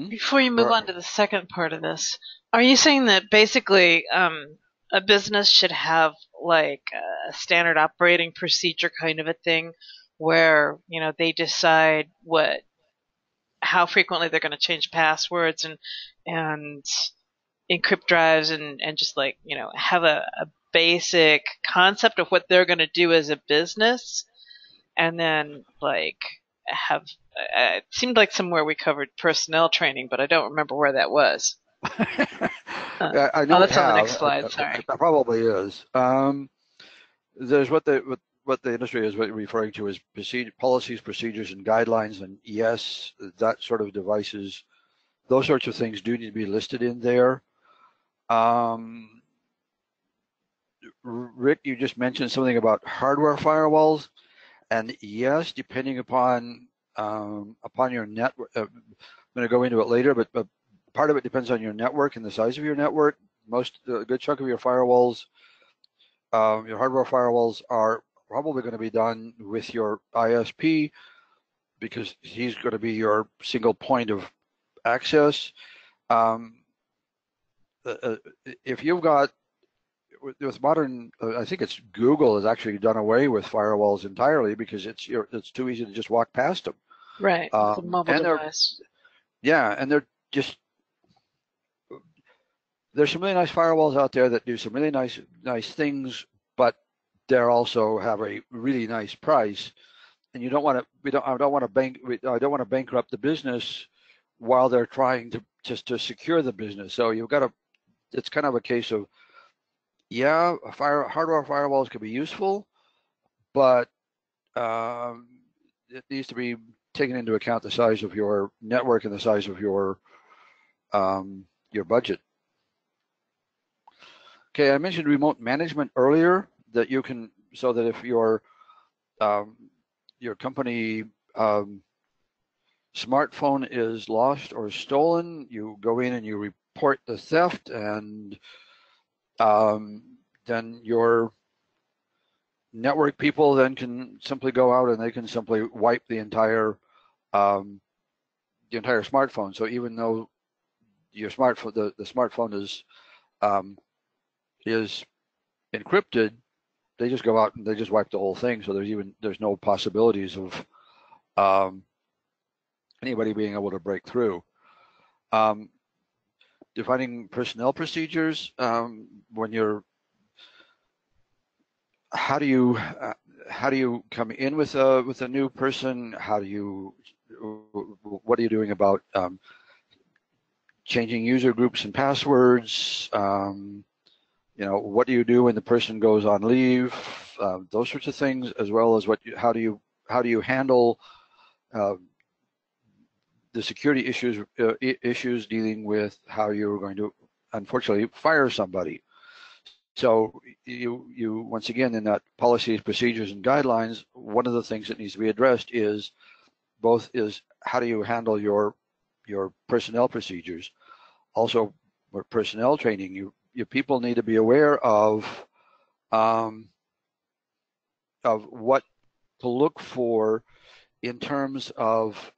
before you move on to the second part of this, are you saying that basically a business should have like a standard operating procedure kind of a thing where, they decide how frequently they're going to change passwords and encrypt drives and just like, have a basic concept of what they're going to do as a business, and then like have it seemed like somewhere we covered personnel training, but I don't remember where that was. I know that's on the next slide. Sorry, it probably is. There's what the industry is referring to as policies, procedures, and guidelines, and yes, that sort of devices, those sorts of things do need to be listed in there. Rick, you just mentioned something about hardware firewalls, and yes, depending upon your network, I'm going to go into it later, but part of it depends on your network and the size of your network. A good chunk of your firewalls, your hardware firewalls, are probably going to be done with your ISP because he's going to be your single point of access. If you've got, with modern, I think it's Google has actually done away with firewalls entirely because it's too easy to just walk past them. Right, it's a mobile device. And they're just, there's some really nice firewalls out there that do some really nice things, but they also have a really nice price, and you don't want to. I don't want to bankrupt the business while they're trying to secure the business. So you've got to. It's kind of a case of, hardware firewalls could be useful, but it needs to be taken into account the size of your network and the size of your budget. Okay, I mentioned remote management earlier, that you can, so that if your company smartphone is lost or stolen, you go in and you report the theft, and then your network people then can simply go out and they can simply wipe the entire smartphone. So even though your smartphone, the smartphone is encrypted, they just go out and they just wipe the whole thing. So there's no possibilities of anybody being able to break through. Defining personnel procedures, when you're, how do you come in with a new person? What are you doing about changing user groups and passwords? What do you do when the person goes on leave? Those sorts of things, as well as how do you handle the security issues dealing with how you're going to, unfortunately, fire somebody. So you once again, in that policies, procedures, and guidelines, one of the things that needs to be addressed is how do you handle your personnel procedures. Also, for personnel training, your people need to be aware of what to look for in terms of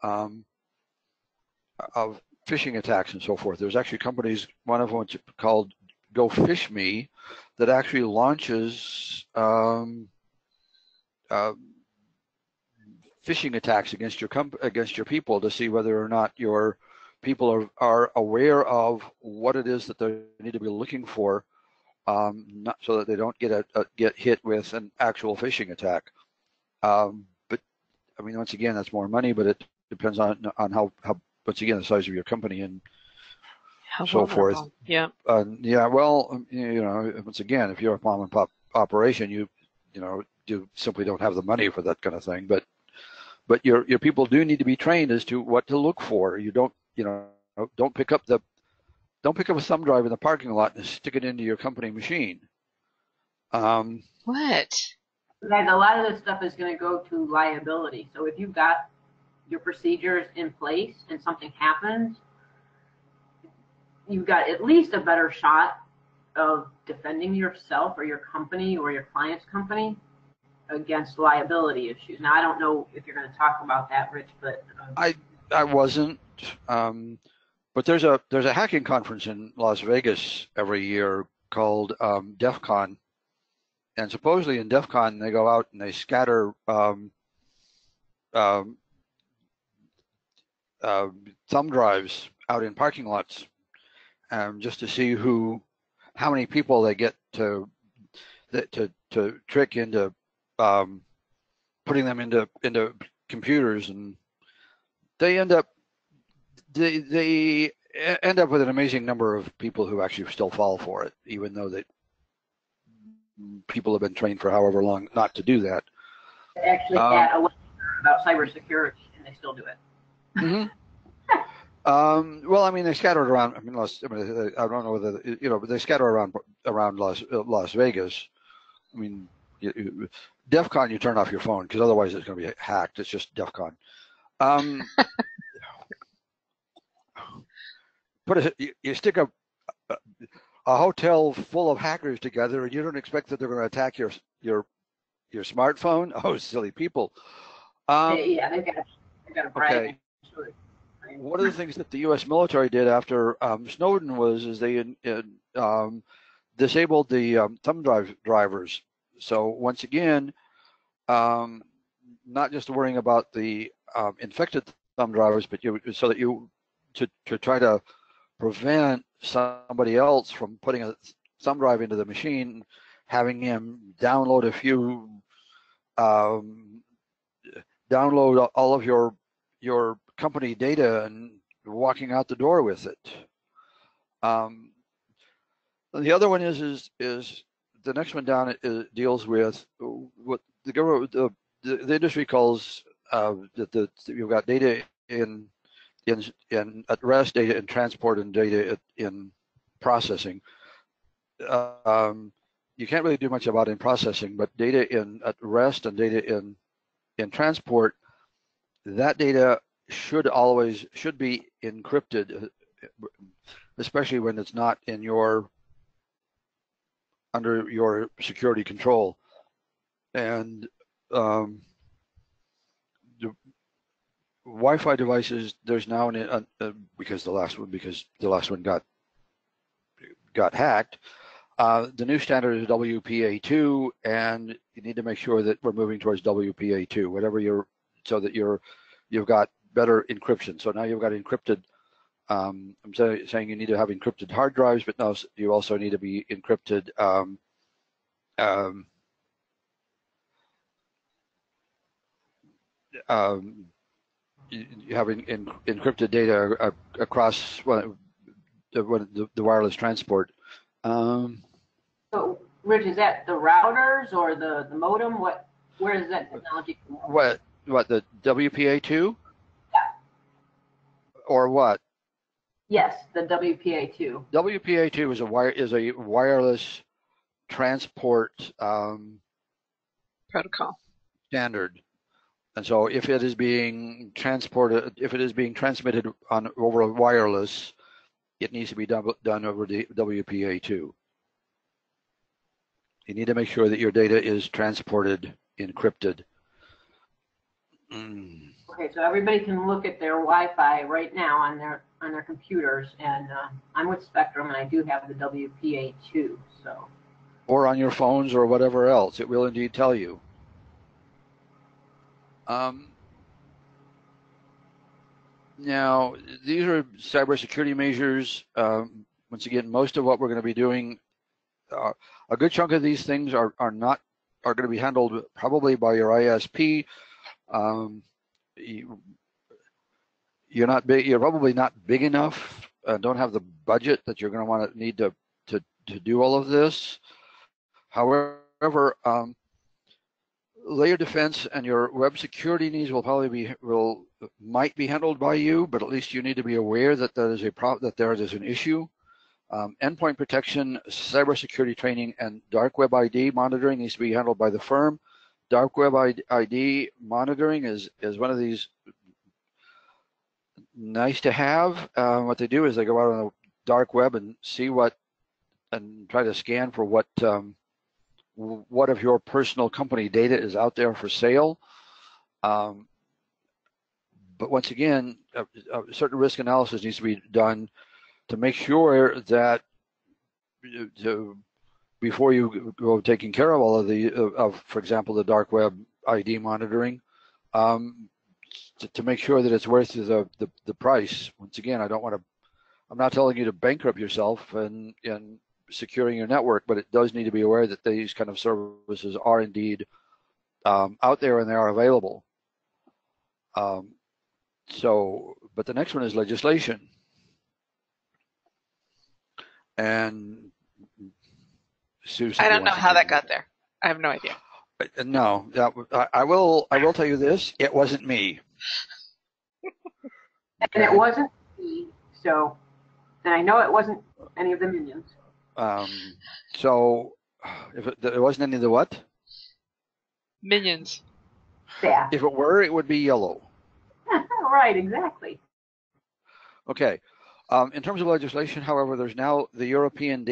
phishing attacks and so forth. There's actually companies, one of them called Go Fish Me, that actually launches phishing attacks against your people to see whether or not your people are aware of what it is that they need to be looking for not so that they don't get hit with an actual phishing attack. But I mean, once again, that's more money, but it depends on how once again the size of your company and How so forth. vulnerable. Yeah. Yeah, well, once again, if you're a mom and pop operation, you simply don't have the money for that kind of thing. But your people do need to be trained as to what to look for. You don't pick up a thumb drive in the parking lot and stick it into your company machine. What? Guys, a lot of this stuff is going to go to liability. So if you've got your procedures in place and something happens, you've got at least a better shot of defending yourself or your company or your client's company against liability issues. Now, I don't know if you're going to talk about that, Rich, but I wasn't. But there's a hacking conference in Las Vegas every year called DEF CON. And supposedly in DEF CON, they go out and they scatter thumb drives out in parking lots just to see how many people they get to trick into putting them into computers, and they end up with an amazing number of people who actually still fall for it, even though people have been trained for however long not to do that. Actually, at a webinar about cybersecurity, and they still do it. Mm-hmm. Well, I mean, they scattered around. I don't know whether but they scatter around Las Vegas. I mean, DEF CON, you turn off your phone because otherwise it's going to be hacked. It's just DEF CON. You stick a hotel full of hackers together, and you don't expect that they're going to attack your smartphone. Oh, silly people! Yeah, they've got to brag. Okay. One of the things that the U.S. military did after Snowden is they disabled the thumb drivers. So once again, not just worrying about the infected thumb drivers, but to try to prevent somebody else from putting a thumb drive into the machine, having him download all of your company data and walking out the door with it. The other one is the next one down deals with what the government, the industry calls that you've got data in at rest, data in transport, and data in processing. You can't really do much about in processing, but data at rest and data in transport, that data should be encrypted, especially when it's not under your security control. And the Wi-Fi devices, there's now because the last one got hacked. The new standard is WPA2, and you need to make sure that we're moving towards WPA2, so that you've got better encryption. So now you've got encrypted. I'm saying you need to have encrypted hard drives, but now you also need to be encrypted. You have encrypted data across the wireless transport. So, Rich, is that the routers or the modem? Where is that technology come from? What the WPA2? Yeah. Or what? Yes, the WPA2. WPA2 is a wireless transport Protocol standard, and so if it is being transmitted over wireless, it needs to be done over the WPA2. You need to make sure that your data is transported encrypted. Okay, so everybody can look at their Wi-Fi right now on their computers, and I'm with Spectrum, and I do have the WPA2. So. Or on your phones or whatever else, it will indeed tell you. Now, these are cybersecurity measures. Once again, most of what we're going to be doing a good chunk of these things are going to be handled probably by your ISP. You're not big. You're probably not big enough. Don't have the budget that you're going to need to do all of this. However, layer defense and your web security needs will probably might be handled by you, but at least you need to be aware that there is an issue. Endpoint protection, cybersecurity training, and dark web ID monitoring needs to be handled by the firm. Dark web ID monitoring is one of these nice to have. What they do is they go out on the dark web and try to scan for what of your personal company data is out there for sale. But once again, a certain risk analysis needs to be done to make sure that before you go taking care of all of for example, the dark web ID monitoring, to make sure that it's worth the price. Once again, I'm not telling you to bankrupt yourself and securing your network, but it does need to be aware that these kind of services are indeed out there and they are available. But the next one is legislation. And Susan, I don't know how that got there. I have no idea. No, I will tell you this: it wasn't me. And it wasn't me, so then I know it wasn't any of the minions. So if it wasn't any of the what? Minions. Yeah. If it were, it would be yellow. Right, exactly. Okay. In terms of legislation, however, there's now the European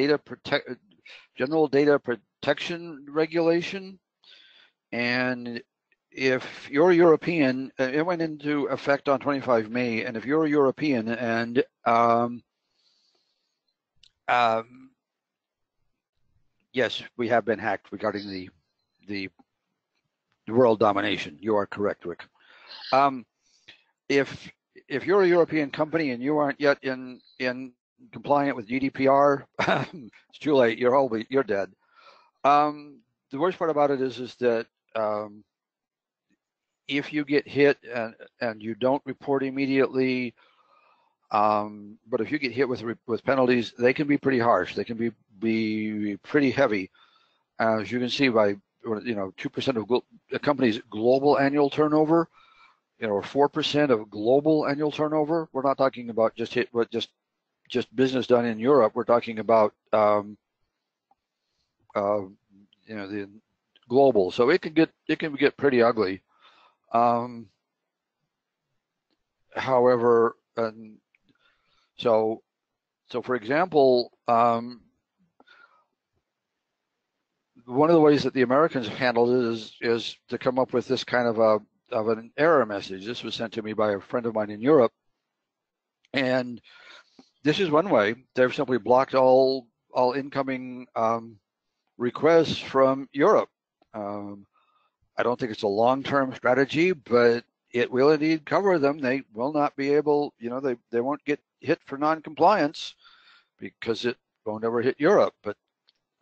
General Data Protection Regulation, and if you're European, it went into effect on 25 May, and if you're a European and yes, we have been hacked regarding the world domination. You are correct, Rick. If you're a European company and you aren't yet in compliant with GDPR, it's too late. You're dead. The worst part about it is that if you get hit and you don't report immediately, but if you get hit with penalties, they can be pretty harsh. They can be pretty heavy, as you can see by 2% of a company's global annual turnover, or 4% of global annual turnover. We're not talking about just business done in Europe. We're talking about the global. So it can get pretty ugly. However, so for example, one of the ways that the Americans have handled it is to come up with this kind of an error message. This was sent to me by a friend of mine in Europe, and this is one way. They've simply blocked all incoming requests from Europe. I don't think it's a long-term strategy, but it will indeed cover them. They will not be able, they won't get hit for non-compliance because it won't ever hit Europe. But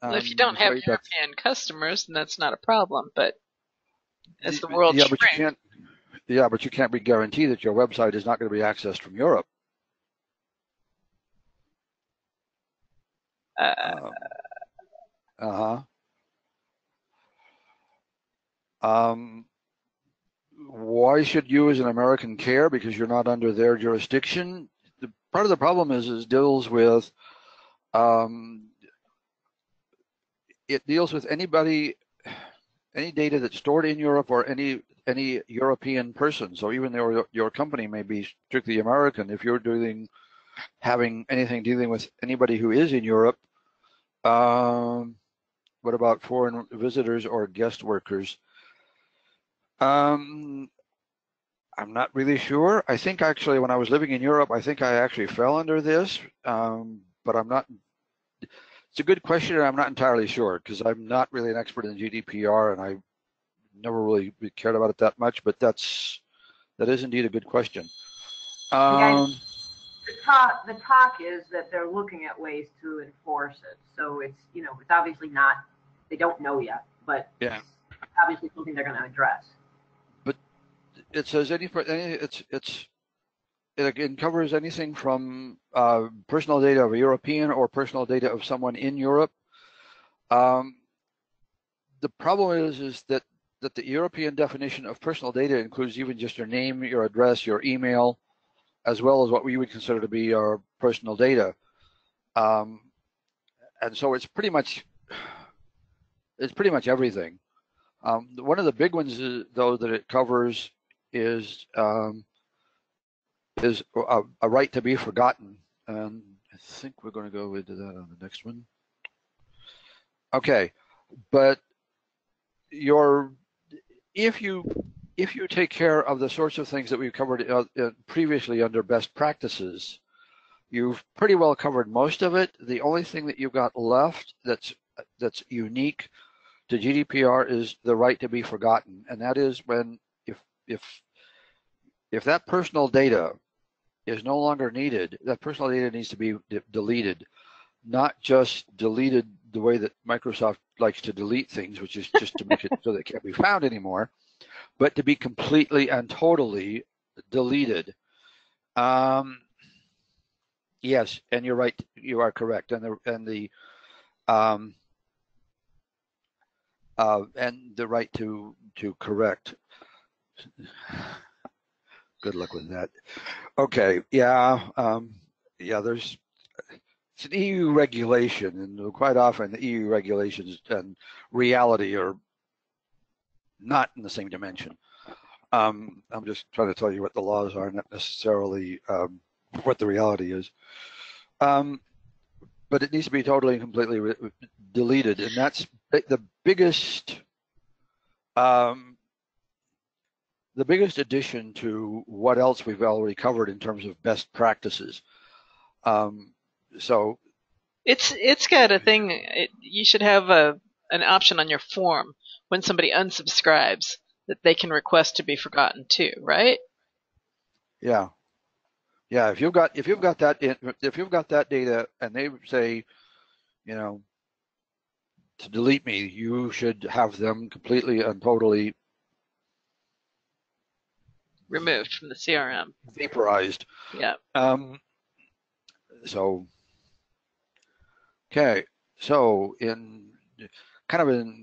well, if you don't have European customers, then that's not a problem. But as the world shrinks, but you can't be guaranteed that your website is not going to be accessed from Europe. Why should you as an American care? Because you're not under their jurisdiction. Part of the problem is deals with it deals with any data that's stored in Europe or any European person. So even though your company may be strictly American, if you're having anything dealing with anybody who is in Europe, what about foreign visitors or guest workers? I'm not really sure. I think actually when I was living in Europe, I think I actually fell under this, but I'm not. It's a good question, and I'm not entirely sure because I'm not really an expert in GDPR, and I never really cared about it that much. But that is indeed a good question. talk is that they're looking at ways to enforce it. So it's, it's obviously not, they don't know yet, but Yeah. obviously something they're going to address. But it says it again covers anything from personal data of a European or personal data of someone in Europe. The problem is that the European definition of personal data includes even just your name, your address, your email, as well as what we would consider to be our personal data. And so it's pretty much everything. One of the big ones, though, that it covers is a right to be forgotten, and I think we're going to go into that on the next one. Okay, but if you take care of the sorts of things that we've covered previously under best practices, you've pretty well covered most of it. The only thing that you've got left that's unique to GDPR is the right to be forgotten, and that is when if that personal data is no longer needed, that personal data needs to be deleted, not just deleted the way that Microsoft likes to delete things, which is just to make it so they can't be found anymore, but to be completely and totally deleted. Yes, and you're right. You are correct, and the right to correct. Good luck with that. Okay, yeah, it's an EU regulation, and quite often the EU regulations and reality are not in the same dimension. I'm just trying to tell you what the laws are, not necessarily what the reality is. But it needs to be totally and completely deleted, and that's the biggest addition to what else we've already covered in terms of best practices. So it's got a thing. You should have an option on your form when somebody unsubscribes that they can request to be forgotten too, right? Yeah. If you've got that data and they say, to delete me, you should have them completely and totally removed from the CRM, vaporized. Yeah. So okay. So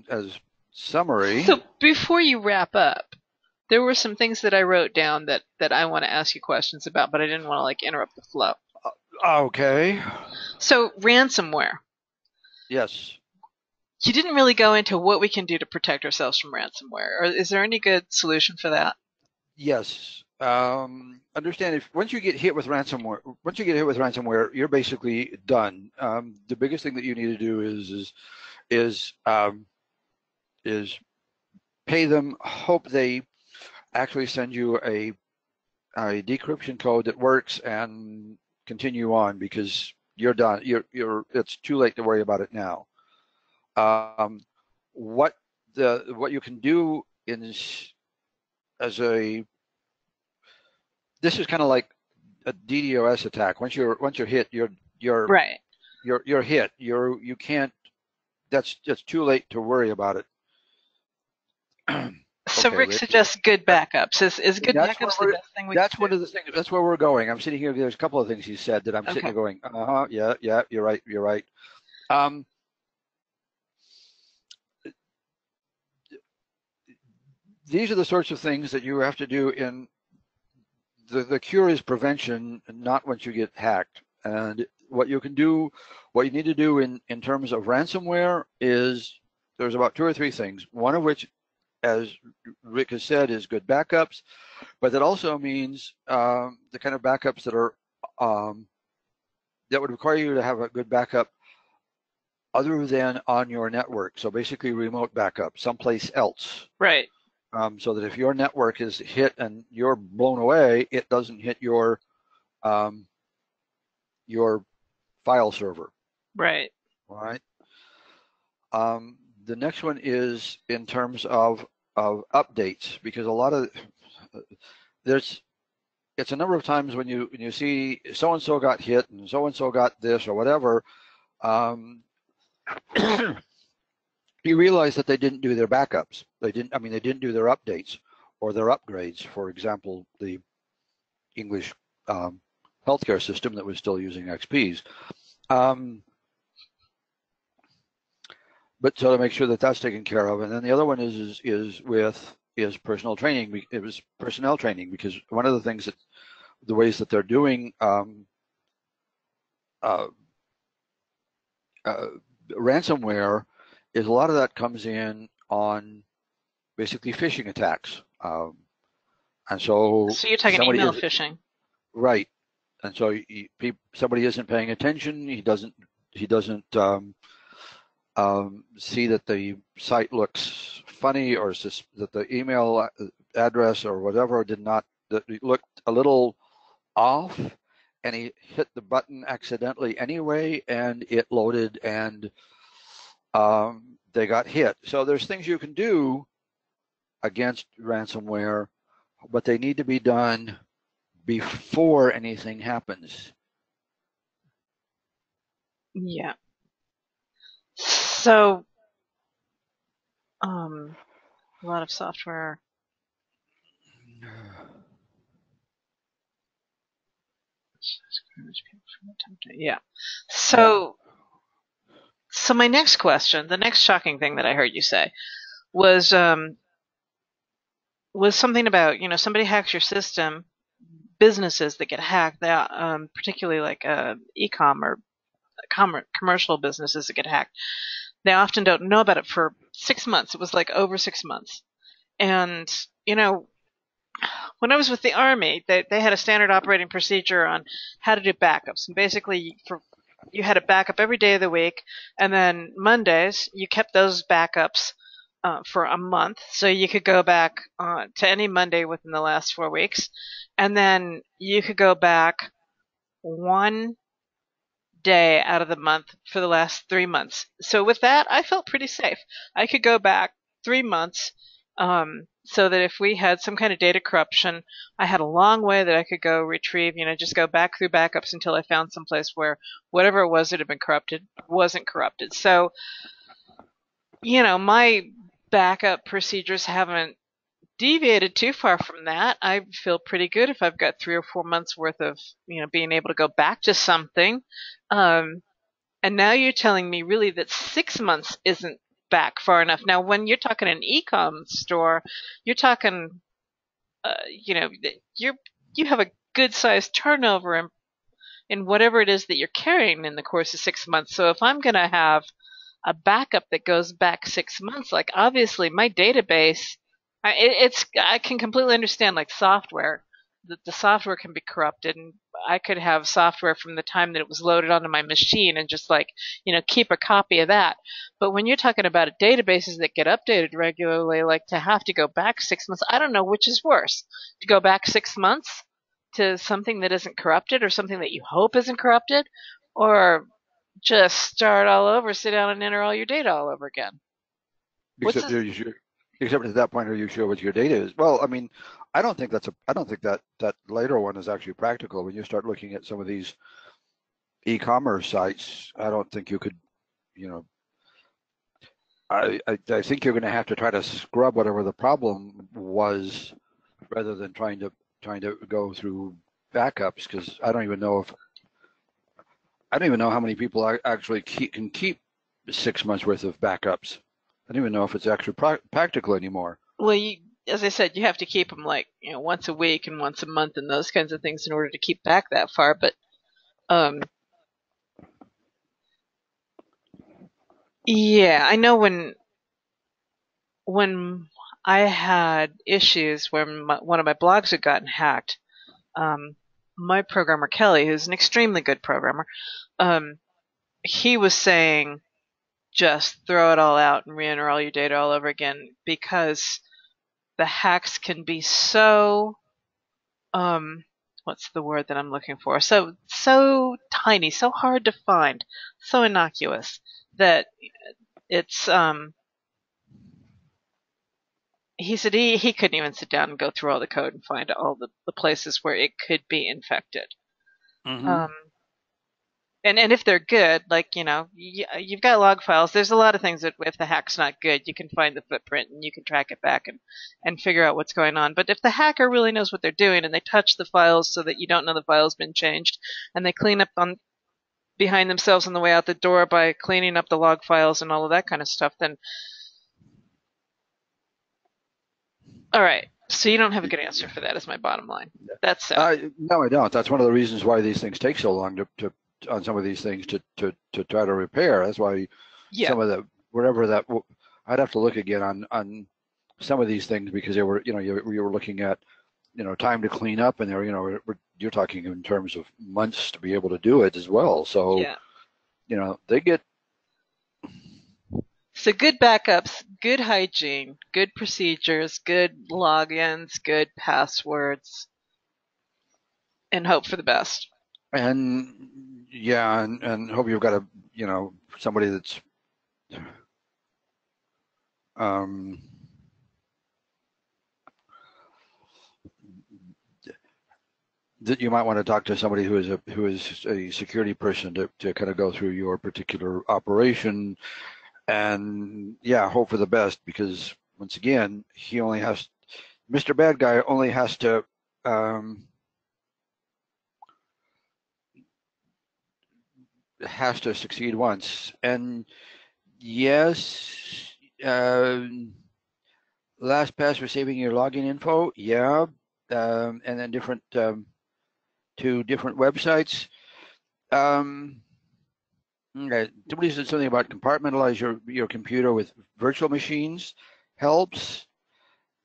as summary. So before you wrap up, there were some things that I wrote down that I want to ask you questions about, but I didn't want to interrupt the flow. Okay. So ransomware. Yes. You didn't really go into what we can do to protect ourselves from ransomware. Or is there any good solution for that? Yes. Understand, once you get hit with ransomware, you're basically done. The biggest thing that you need to do is pay them, hope they actually send you a decryption code that works, and continue on, because you're done. It's too late to worry about it now. What you can do this is kind of like a DDoS attack. Once you're hit, you're right. You're hit. You can't. That's just too late to worry about it. So okay, Rick suggests good backups. Is good backups the best thing we can do? That's one of the things. That's where we're going. I'm sitting here. There's a couple of things he said that I'm sitting here going, yeah, you're right. These are the sorts of things that you have to do in the cure is prevention, not once you get hacked. And what you need to do in terms of ransomware is there's about 2 or 3 things. One of which, as Rick has said, is good backups, but that also means the kind of backups that are that would require you to have a good backup other than on your network. So basically, remote backup someplace else. Right. So that if your network is hit and you're blown away, it doesn't hit your file server. Right. All right. The next one is in terms of updates, because a lot of there's it's a number of times when you see so and so got hit and so got this or whatever. Um, you realize that they didn't do their backups. They didn't do their updates or their upgrades. For example, the English healthcare system that was still using XPs. But so to make sure that that's taken care of, and then the other one is personnel training. It was personnel training, because one of the things that the ways that they're doing ransomware is a lot of that comes in on basically phishing attacks, and so you're talking email phishing, right? And so somebody isn't paying attention. He doesn't see that the site looks funny, or that the email address or whatever that looked a little off, and he hit the button accidentally anyway, and it loaded, and they got hit. So there's things you can do against ransomware, but they need to be done before anything happens. Yeah. So, a lot of software. Yeah. So my next question, the next shocking thing that I heard you say was something about, somebody hacks your system, businesses that get hacked, particularly like e-com or commercial businesses that get hacked, they often don't know about it for 6 months. It was like over 6 months. And, when I was with the Army, they had a standard operating procedure on how to do backups. And basically, you had a backup every day of the week, and then Mondays, you kept those backups for a month. So you could go back to any Monday within the last 4 weeks, and then you could go back one day out of the month for the last 3 months. So with that, I felt pretty safe. I could go back 3 months, so that if we had some kind of data corruption, I had a long way that I could go retrieve, just go back through backups until I found some place where whatever it was that had been corrupted wasn't corrupted. So, my backup procedures haven't deviated too far from that. I feel pretty good if I've got 3 or 4 months worth of, being able to go back to something. And now you're telling me really that 6 months isn't back far enough. Now, when you're talking an e-com store, you're talking, you have a good sized turnover in whatever it is that you're carrying in the course of 6 months. So if I'm going to have a backup that goes back 6 months, like obviously my database, I can completely understand like software, that the software can be corrupted, and I could have software from the time that it was loaded onto my machine and just keep a copy of that. But when you're talking about databases that get updated regularly, like to have to go back 6 months, I don't know which is worse, to go back 6 months to something that isn't corrupted or something that you hope isn't corrupted, or just start all over, sit down and enter all your data all over again. Except at that point, are you sure what your data is? Well, I mean, I don't think that later one is actually practical. When you start looking at some of these e-commerce sites, I don't think you could, I think you're going to have to try to scrub whatever the problem was, rather than trying to go through backups, because I don't even know how many people actually can keep 6 months worth of backups. I don't even know if it's actually practical anymore. Well, as I said, you have to keep them once a week and once a month and those kinds of things in order to keep back that far. But yeah, I know when I had issues when one of my blogs had gotten hacked, my programmer Kelly, who's an extremely good programmer, he was saying, just throw it all out and re-enter all your data all over again, because the hacks can be so, what's the word that I'm looking for? So tiny, so hard to find, so innocuous that it's, he said he couldn't even sit down and go through all the code and find all the places where it could be infected. Mm-hmm. And if they're good, like, you've got log files. There's a lot of things that if the hack's not good, you can find the footprint and you can track it back and figure out what's going on. But if the hacker really knows what they're doing and they touch the files so that you don't know the file's been changed, and they clean up on behind themselves on the way out the door by cleaning up the log files and all of that kind of stuff, then all right. So you don't have a good answer for that is my bottom line. That's no, I don't. That's one of the reasons why these things take so long to on some of these things to try to repair. That's why some of the whatever that I'd have to look again on some of these things, because they were, you were looking at, time to clean up, and there, you're talking in terms of months to be able to do it as well. So, they get. So good backups, good hygiene, good procedures, good logins, good passwords, and hope for the best. And and hope you've got somebody that's that you might want to talk to somebody who is a security person to kind of go through your particular operation, and hope for the best, because once again, Mr. Bad Guy only has to succeed once. And yes, LastPass for saving your login info, and then different to different websites. Okay. Somebody said something about compartmentalize your computer with virtual machines helps.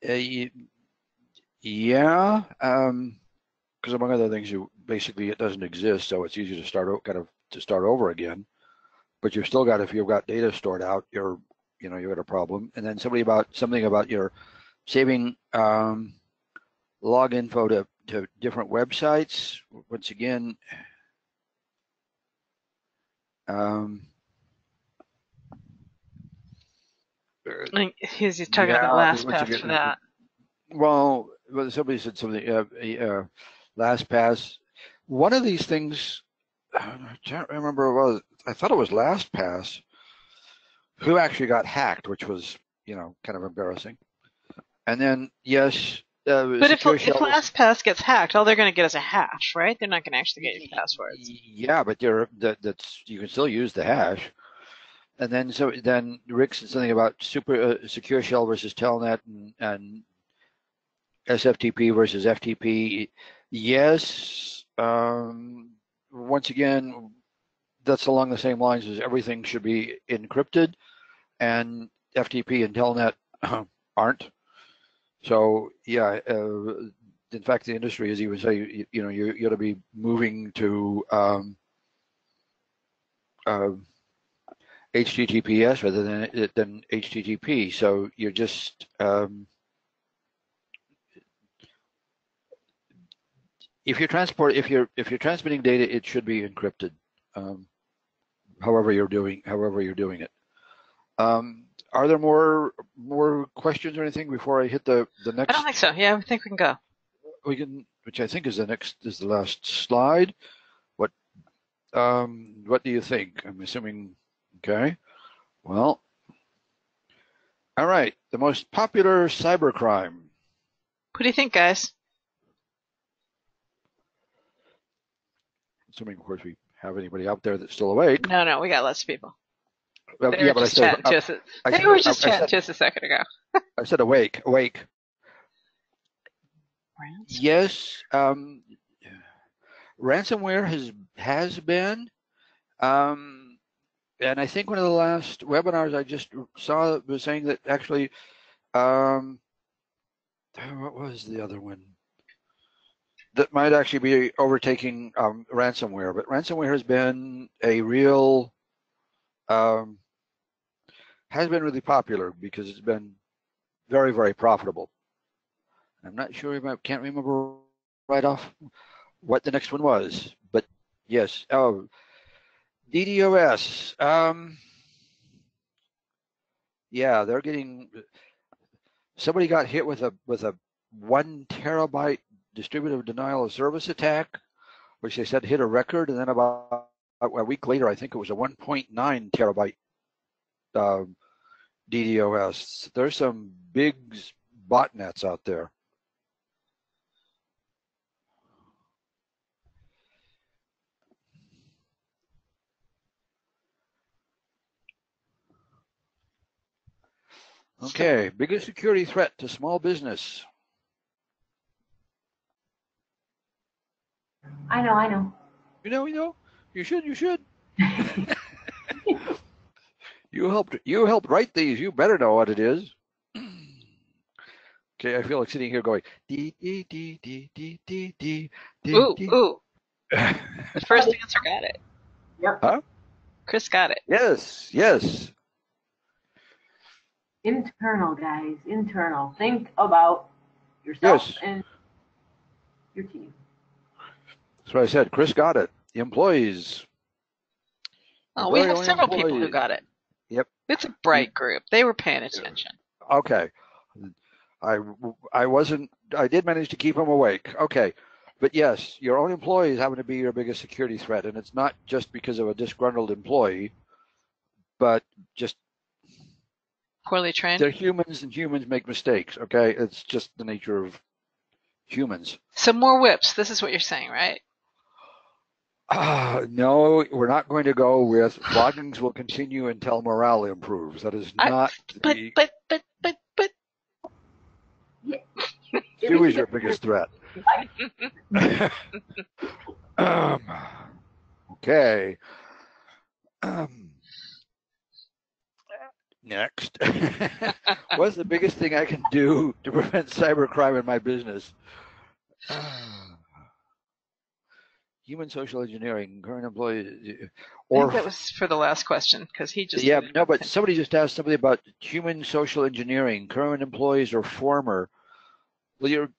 Because among other things, basically it doesn't exist, so it's easy to start over again. But you've still got, if you've got data stored out, you got a problem. And then something about your saving log info to different websites. Once again, he's talking about the LastPass for that. Well, somebody said something. LastPass. One of these things, I can't remember what it was. I thought it was LastPass who actually got hacked, which was, kind of embarrassing. And then, yes. But if LastPass gets hacked, all they're going to get is a hash, right? They're not going to actually get your passwords. Yeah, but you can still use the hash. And then Rick said something about secure shell versus telnet and SFTP versus FTP. Yes. Once again, that's along the same lines as everything should be encrypted, and FTP and telnet aren't. So in fact, the industry, as you would say, you ought to be moving to HTTPS rather than HTTP. So you're just if you're transmitting data, it should be encrypted. However you're doing it. Are there more questions or anything before I hit the next? I don't think so. Yeah, I think we can go. We can, which I think is the last slide. What do you think? I'm assuming. Okay. Well. All right. The most popular cybercrime. What do you think, guys? Assuming, of course, we have anybody out there that's still awake. No, we got lots of people. Well, they were just chatting just a second ago. I said awake. Yes, ransomware has been, and I think one of the last webinars I just saw was saying that actually, what was the other one? That might actually be overtaking ransomware, but ransomware has been a real, has been really popular because it's been very, very profitable. I'm not sure, I can't remember right off what the next one was, but yes. Oh, DDoS. Yeah, they're getting, somebody got hit with a 1 terabyte distributive denial of service attack, which they said hit a record, and then about a week later, I think it was a 1.9 terabyte DDoS. There's some big botnets out there. Okay, biggest security threat to small business. I know. You know. You should. You helped write these. You better know what it is. Okay, I feel like sitting here going D D D D D D D D. Ooh. The first answer got it. Yep. Huh? Chris got it. Yes. Internal, guys. Internal. Think about yourself and your team. That's what I said. Chris got it. The employees. Oh, we have several people who got it. Yep. It's a bright group. They were paying attention. Okay. I did manage to keep them awake. Okay. But yes, your own employees happen to be your biggest security threat. And it's not just because of a disgruntled employee, but just poorly trained. They're humans, and humans make mistakes. Okay. It's just the nature of humans. Some more whips. This is what you're saying, right? No, we're not going to go with floggings will continue until morale improves. That is not But. Sue is your biggest threat. Okay. Next. What's the biggest thing I can do to prevent cybercrime in my business? Human social engineering, current employees, or I think that was for the last question because he just but somebody just asked somebody about human social engineering, current employees or former. Well, your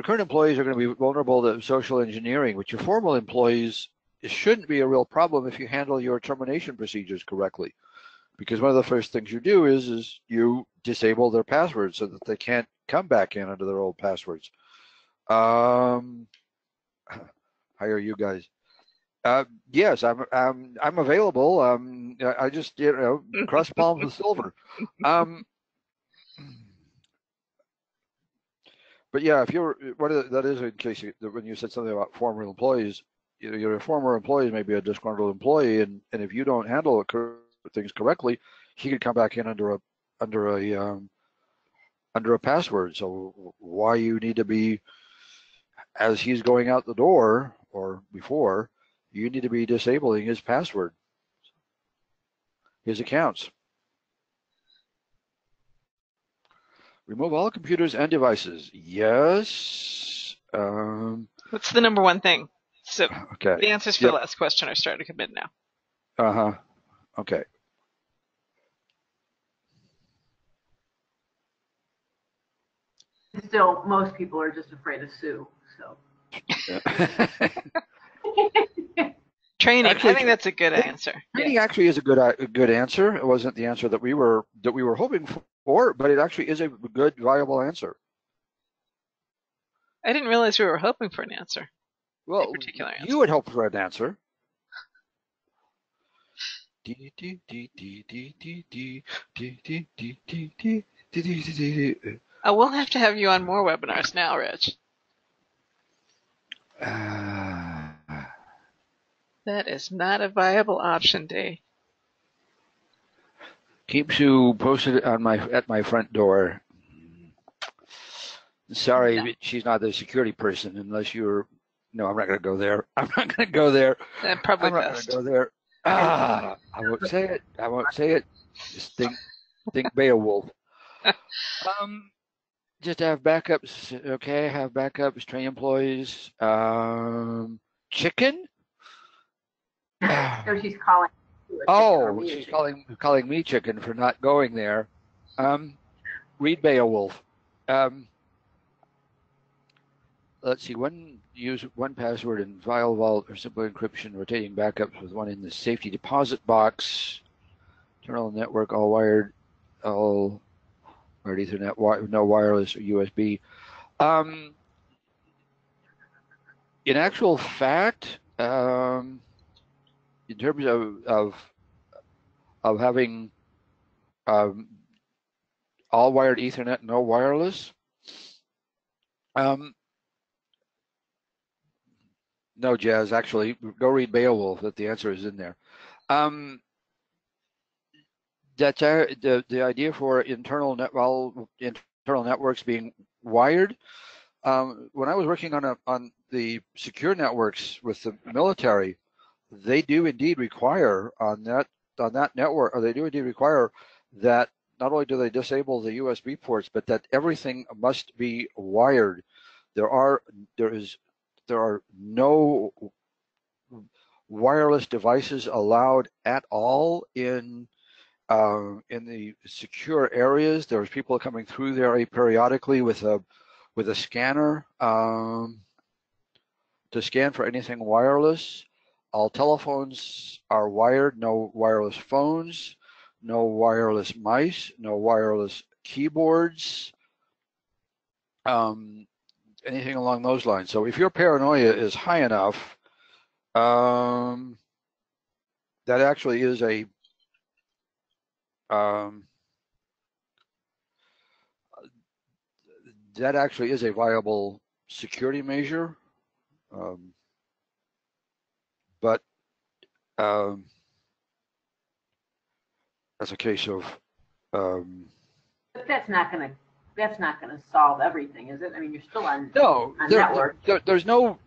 current employees are going to be vulnerable to social engineering, but your former employees, it shouldn't be a real problem if you handle your termination procedures correctly, because one of the first things you do is you disable their passwords so that they can't come back in under their old passwords. Hire you guys. Yes, I'm available. I just cross palms with silver. But yeah, if you're that is in case when you said something about former employees, your former employees may be a disgruntled employee, and if you don't handle things correctly, he could come back in under a password. So why you need to be, as he's going out the door or before, you need to be disabling his password, his accounts. Remove all computers and devices. Yes. What's the number one thing? So okay. The answers for the last question are starting to come in now. Okay. Still, most people are just afraid of Sue. So. Training. Actually, I think that's a good answer. Training actually is a good answer. It wasn't the answer that we were hoping for, but it actually is a good, viable answer. I didn't realize we were hoping for an answer. Well, you would hope for an answer. We'll have to have you on more webinars now, Rich. That is not a viable option, Dave. Keep Sue posted at my front door. Sorry, no. She's not the security person unless you're. No, I'm not going to go there. I'm not going to go there. Probably I'm not going to go there. I won't say it. I won't say it. Just think Beowulf. Just have backups. Okay, have backups. Train employees. Chicken. So she's calling. She's calling me chicken for not going there. Read Beowulf. Let's see. Use one password in file vault or simple encryption, rotating backups with one in the safety deposit box. Internal network, all wired, all wired Ethernet, no wireless or USB. In actual fact, in terms of having all wired Ethernet, no wireless, no, Jazz. Actually, go read Beowulf. That the answer is in there. That's the idea for internal networks being wired. When I was working on the secure networks with the military, they do indeed require on that network, or they do indeed require that not only do they disable the USB ports, but that everything must be wired. There are no wireless devices allowed at all in the secure areas. There's people coming through there periodically with a scanner to scan for anything wireless. All telephones are wired, no wireless phones, no wireless mice, no wireless keyboards, anything along those lines. So if your paranoia is high enough, that actually is a viable security measure. But that's a case of. But that's not going to solve everything, is it? I mean, you're still on network. There's no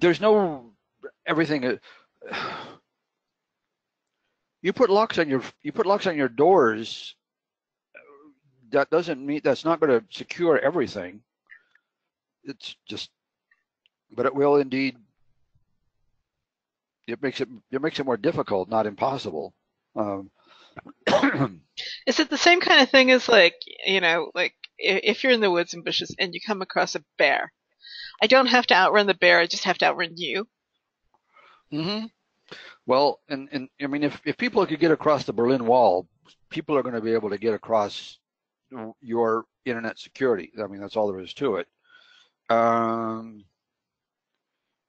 everything. You put locks on your doors. That doesn't mean that's not going to secure everything. It's just, but it will indeed. It makes it more difficult, not impossible. Is it the same kind of thing as like if you're in the woods and bushes and you come across a bear? I don't have to outrun the bear; I just have to outrun you. Mm-hmm. Well, and I mean, if people could get across the Berlin Wall, people are going to be able to get across your internet security. I mean, that's all there is to it.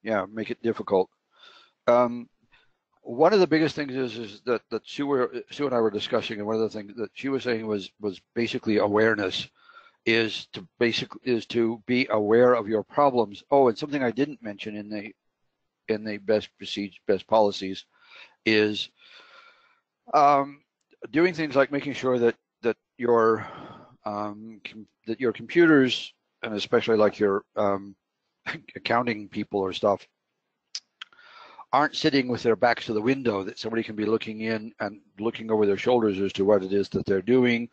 Yeah, make it difficult. One of the biggest things is that Sue and I were discussing, and one of the things that she was saying was basically awareness is to be aware of your problems. Oh, and something I didn't mention in the best policies is doing things like making sure that your computers, and especially like your accounting people or stuff, aren't sitting with their backs to the window, that somebody can be looking in and looking over their shoulders as to what it is that they're doing,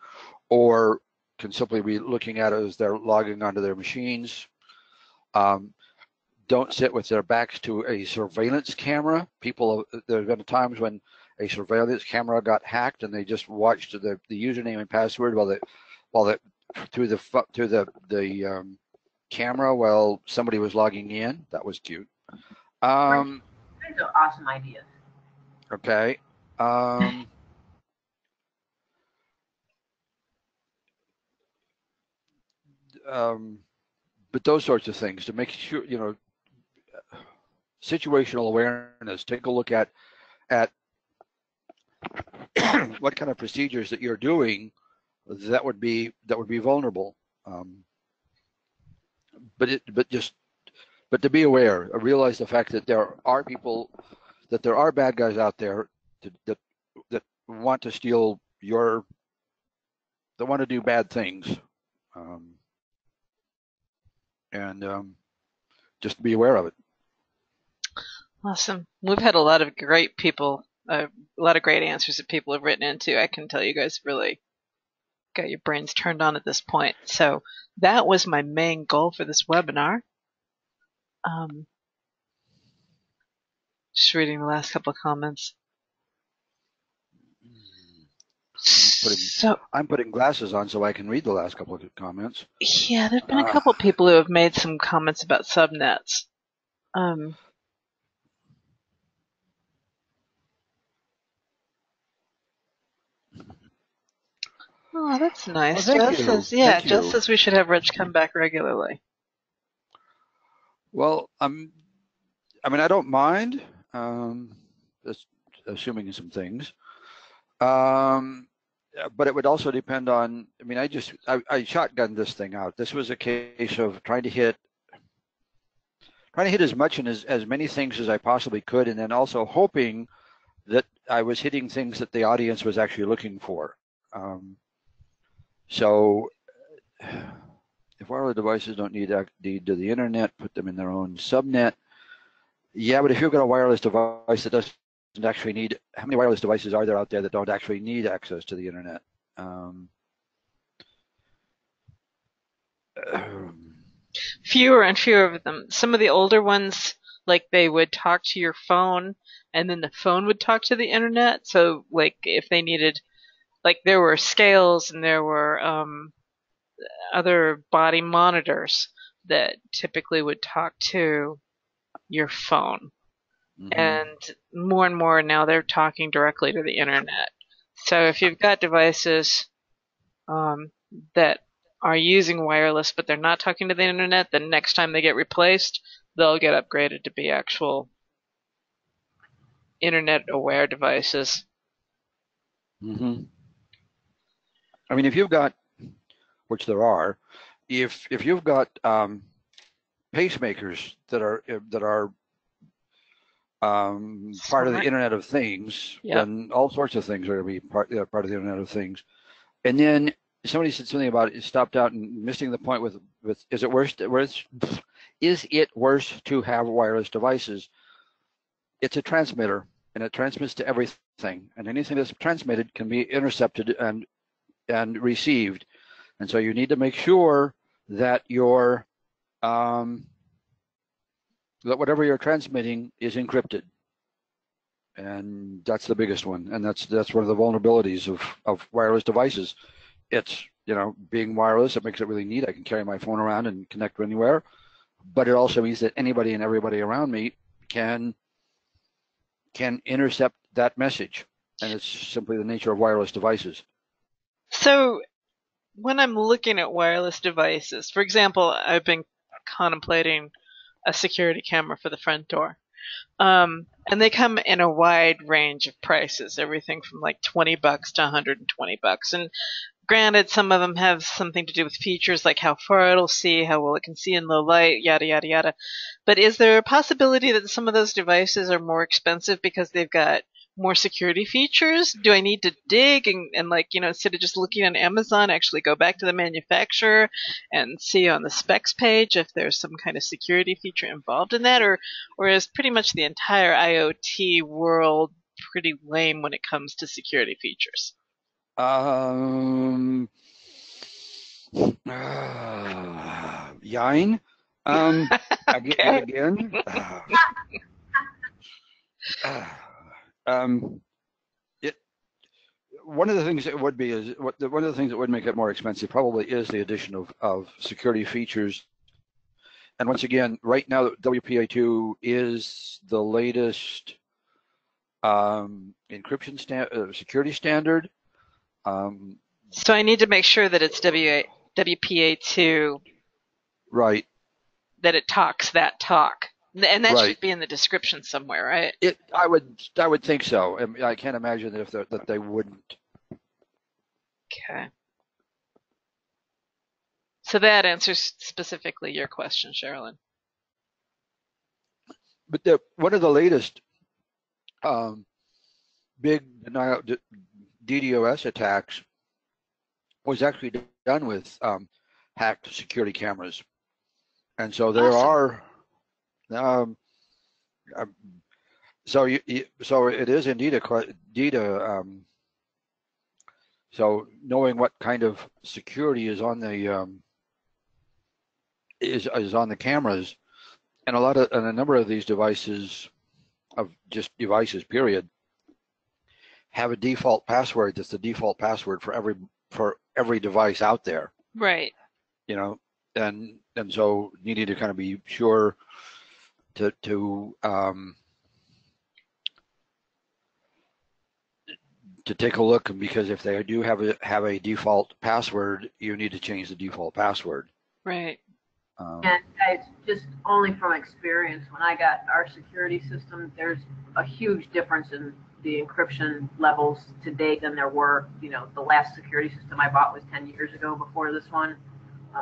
or can simply be looking at it as they're logging onto their machines. Don't sit with their backs to a surveillance camera. There have been times when a surveillance camera got hacked and they just watched the username and password through the camera while somebody was logging in. That was cute. Those are awesome ideas. Okay. But those sorts of things to make sure, situational awareness. Take a look at what kind of procedures that you're doing that would be vulnerable. But to be aware, realize the fact that there are bad guys out there that want to steal that want to do bad things, and just be aware of it. Awesome. We've had a lot of great people, a lot of great answers that people have written into. I can tell you guys really got your brains turned on at this point. So that was my main goal for this webinar. Just reading the last couple of comments. I'm putting glasses on so I can read the last couple of comments. Yeah, there've been a couple of people who have made some comments about subnets. Oh, that's nice. Well, thank Jess you. says, yeah, Thank Jess you. says we should have Rich come back regularly. Well, I mean, I don't mind, just assuming some things. But it would also depend on, I mean, I shotgunned this thing out. This was a case of trying to hit as much and as many things as I possibly could, and then also hoping that I was hitting things that the audience was actually looking for. So if wireless devices don't need to the internet, put them in their own subnet. Yeah, but if you've got a wireless device that doesn't actually need, how many wireless devices are there out there that don't actually need access to the internet? Fewer and fewer of them. Some of the older ones, like they would talk to your phone and then the phone would talk to the internet. So like if they needed, like there were scales and there were other body monitors that typically would talk to your phone. Mm-hmm. And more now they're talking directly to the internet. So if you've got devices that are using wireless but they're not talking to the internet, then next time they get replaced, they'll get upgraded to be actual internet aware devices. Mm-hmm. I mean, if you've got, which there are, if you've got pacemakers that are part of the Internet of Things, Yep. then all sorts of things are going to be part of the Internet of Things. And then somebody said something about it stopped out and missing the point with is it worse to have wireless devices? It's a transmitter and it transmits to everything, and anything that's transmitted can be intercepted and received. And so you need to make sure that your that whatever you're transmitting is encrypted, and that's the biggest one. And that's one of the vulnerabilities of wireless devices. It's, you know, being wireless, it makes it really neat. I can carry my phone around and connect anywhere, but it also means that anybody and everybody around me can intercept that message, and it's simply the nature of wireless devices. So when I'm looking at wireless devices, for example, I've been contemplating a security camera for the front door. And they come in a wide range of prices, everything from like $20 to $120. And granted, some of them have something to do with features like how far it'll see, how well it can see in low light, yada, yada, yada. But is there a possibility that some of those devices are more expensive because they've got more security features? Do I need to dig and like, you know, instead of just looking on Amazon, actually go back to the manufacturer and see on the specs page if there's some kind of security feature involved in that? Or is pretty much the entire IoT world pretty lame when it comes to security features? Yine. Okay. Again. One of the things it would be is one of the things that would make it more expensive probably is the addition of security features. And once again, right now WPA2 is the latest encryption security standard. So I need to make sure that it's WPA2. Right. That it talks that talk. And that Right. should be in the description somewhere, right? I would think so. I can't imagine that they wouldn't. Okay. So that answers specifically your question, Sherilyn. But one of the latest big DDoS attacks was actually done with hacked security cameras, and so there Awesome. are. So it is indeed so knowing what kind of security is on the is on the cameras, and a number of these devices, of just devices period, have a default password that's the default password for every device out there. Right. You know, and so you need to kind of be sure to to take a look, because if they do have a default password, you need to change the default password. Right. And it's just only from experience. When I got our security system, there's a huge difference in the encryption levels to date than there were. The last security system I bought was 10 years ago before this one.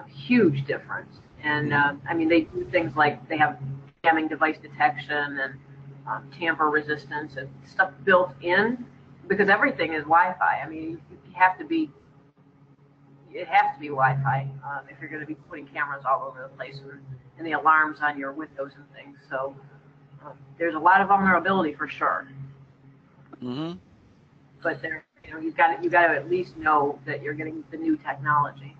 Huge difference. And I mean, they do things like they have jamming device detection and tamper resistance and stuff built in, because everything is Wi-Fi. I mean, it has to be Wi-Fi if you're going to be putting cameras all over the place and the alarms on your windows and things. So there's a lot of vulnerability for sure. Mm-hmm. But you've got to at least know that you're getting the new technology.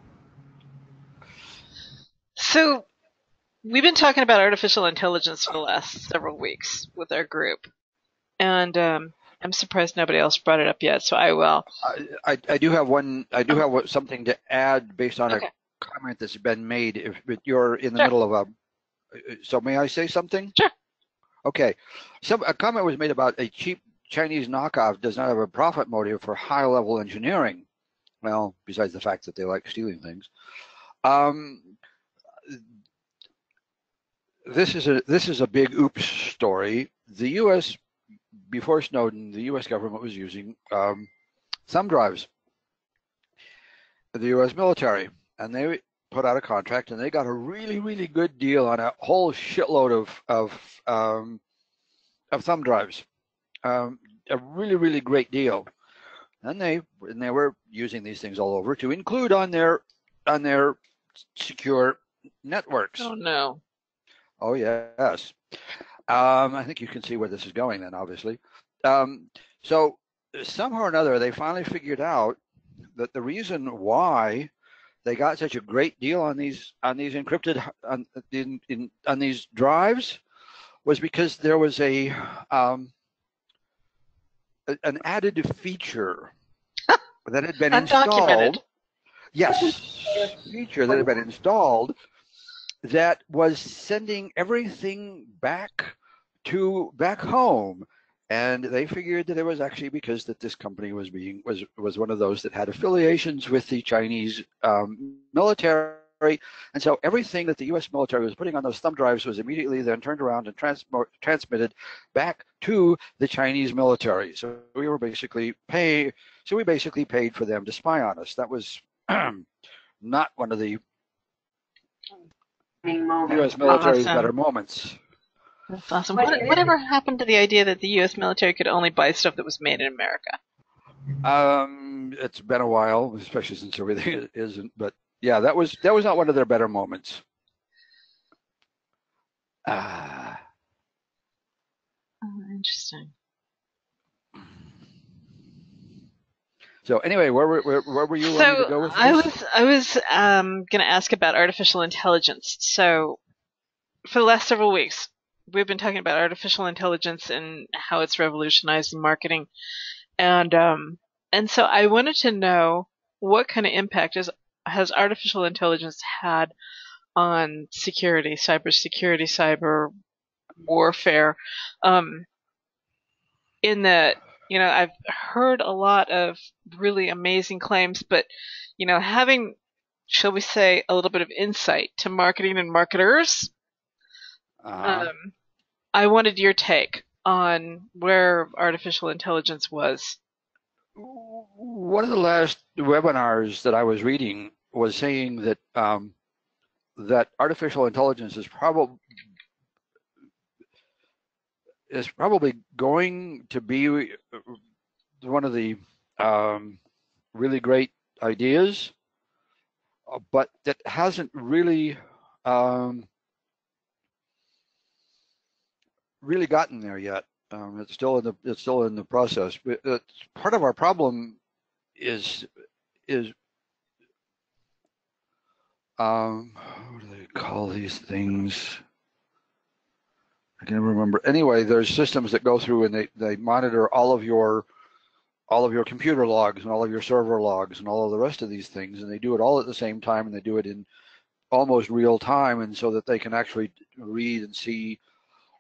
So we've been talking about artificial intelligence for the last several weeks with our group, and I'm surprised nobody else brought it up yet, so I will. I do have one. I do have something to add based on a comment that's been made. If you're in the middle of a, so may I say something? Sure. Okay. A comment was made about a cheap Chinese knockoff does not have a profit motive for high-level engineering. Well, besides the fact that they like stealing things. This is a big oops story. The U.S. before Snowden, the U.S. government was using thumb drives. The U.S. military, and they put out a contract, and they got a really, really good deal on a whole shitload of thumb drives. A really, really great deal. And they were using these things all over to include on their secure networks. Oh no. Oh yes. I think you can see where this is going then, obviously. So somehow or another, they finally figured out that the reason why they got such a great deal on these encrypted on these drives was because there was an added feature that had been installed. Yes, feature that had been installed that was sending everything back home, and they figured that it was actually because that this company was one of those that had affiliations with the Chinese military, and so everything that the U.S. military was putting on those thumb drives was immediately then turned around and transmitted back to the Chinese military. So we basically paid for them to spy on us. That was not one of the U.S. military's better moments. That's awesome. Whatever happened to the idea that the U.S. military could only buy stuff that was made in America? It's been a while, especially since everything isn't. But yeah, that was not one of their better moments. Interesting. So anyway, where were you wanting to go with this? I was going to ask about artificial intelligence. So for the last several weeks, we've been talking about artificial intelligence and how it's revolutionized marketing, and so I wanted to know what kind of impact has artificial intelligence had on security, cybersecurity, cyber warfare, in that, I've heard a lot of really amazing claims, but, having, shall we say, a little bit of insight to marketing and marketers, I wanted your take on where artificial intelligence was. One of the last webinars that I was reading was saying that that artificial intelligence is probably going to be one of the really great ideas, but that hasn't really gotten there yet. It's still in the process. But part of our problem is what do they call these things? I can't remember. Anyway, there's systems that go through and they monitor all of your computer logs and all of your server logs and all of the rest of these things, and they do it all at the same time, and they do it in almost real time, and so that they can actually read and see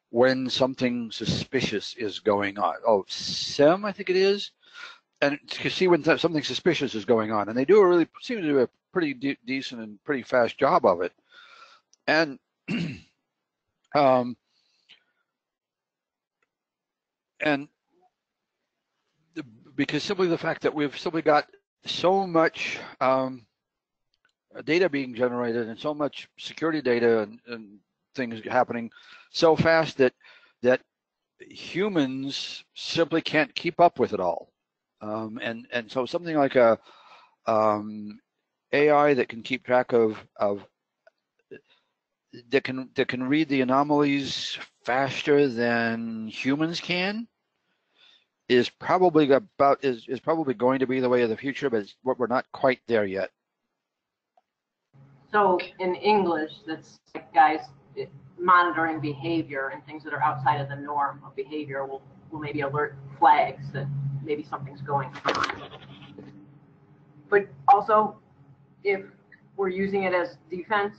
when something suspicious is going on. Oh, SIM, I think it is. and to see when something suspicious is going on, and they seem to do a pretty decent and pretty fast job of it. And and because simply the fact that we've simply got so much data being generated and so much security data and things happening so fast that humans simply can't keep up with it all. And so something like a AI that can keep track of that can read the anomalies faster than humans can is probably going to be the way of the future, but we're not quite there yet. So in English, that's like, guys, monitoring behavior and things that are outside of the norm of behavior will maybe alert flags that maybe something's going on. But also, if we're using it as defense,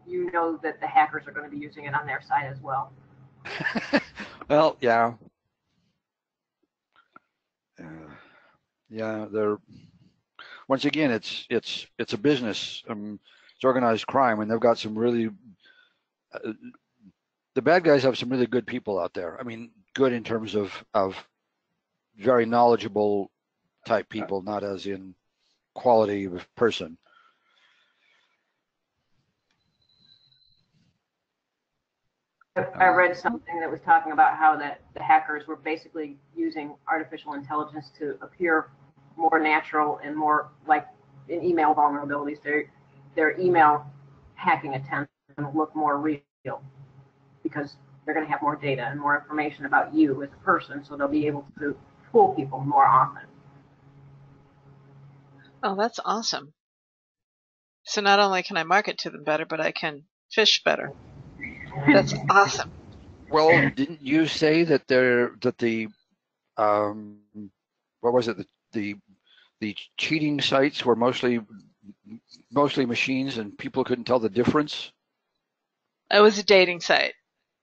you know that the hackers are going to be using it on their side as well. Well, yeah. Yeah, they're once again, it's a business. It's organized crime, and they've got some really the bad guys have some really good people out there. I mean, good in terms of very knowledgeable type people, not as in quality of person. I read something that was talking about how that the hackers were basically using artificial intelligence to appear more natural and more like in email vulnerabilities. Their email hacking attempts look more real because they're going to have more data and more information about you as a person, so they'll be able to fool people more often. Oh, that's awesome. So not only can I market to them better, but I can fish better. That's awesome. Well, didn't you say that the what was it, the cheating sites were mostly machines and people couldn't tell the difference? It was a dating site.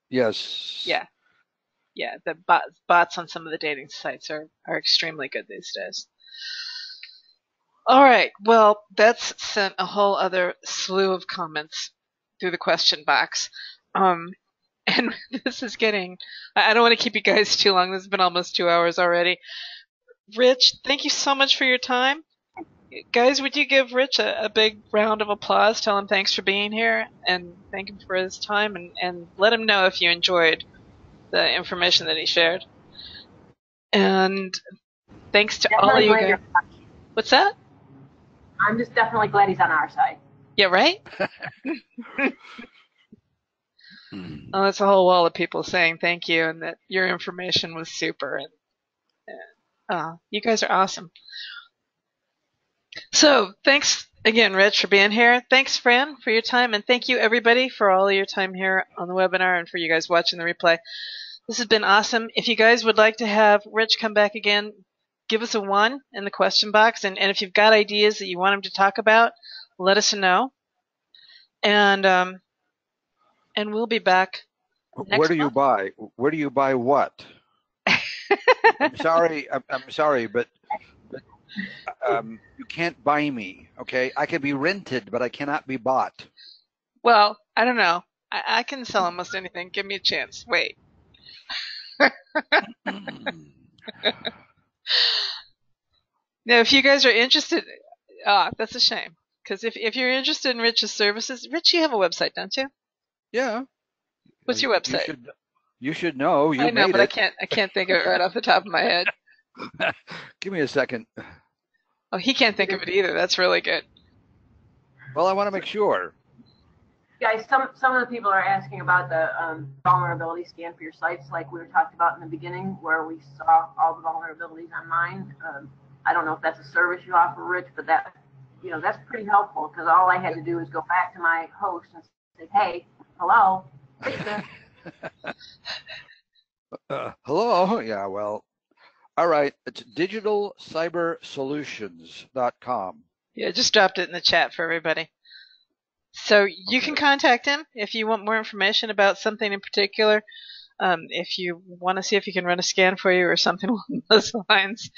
Yes. Yeah. Yeah, the bots on some of the dating sites are extremely good these days. All right, well, that's sent a whole other slew of comments through the question box. And this is getting, I don't want to keep you guys too long. This has been almost 2 hours already. Rich, thank you so much for your time. Guys, would you give Rich a big round of applause? Tell him thanks for being here and thank him for his time, and let him know if you enjoyed the information that he shared. And thanks to all of you guys. What's that? I'm just definitely glad he's on our side. Yeah, right? Oh, that's a whole wall of people saying thank you and that your information was super. And you guys are awesome. So thanks again, Rich, for being here. Thanks, Fran, for your time. And thank you, everybody, for all of your time here on the webinar and for you guys watching the replay. This has been awesome. If you guys would like to have Rich come back again, give us a 1 in the question box. And if you've got ideas that you want him to talk about, let us know. And we'll be back next Where do you month. buy? Where do you buy what? I'm sorry, but you can't buy me. Okay, I can be rented, but I cannot be bought. Well, I don't know. I can sell almost anything. Give me a chance. Wait. Now, if you guys are interested, that's a shame. Because if you're interested in Rich's services, Rich, you have a website, don't you? Yeah. What's your website? You should know. I know, made but it. I can't think of it right off the top of my head. Give me a second. Oh, he can't think of it either. That's really good. Well, I want to make sure. Guys, some of the people are asking about the vulnerability scan for your sites, like we were talked about in the beginning, where we saw all the vulnerabilities on mine. I don't know if that's a service you offer, Rich, but that, that's pretty helpful because all I had to do is go back to my host and say, hey, hello, fix this. Hello. Yeah. Well. All right. It's digitalcybersolutions.com. Yeah, just dropped it in the chat for everybody. So you can contact him if you want more information about something in particular. If you want to see if he can run a scan for you or something along those lines.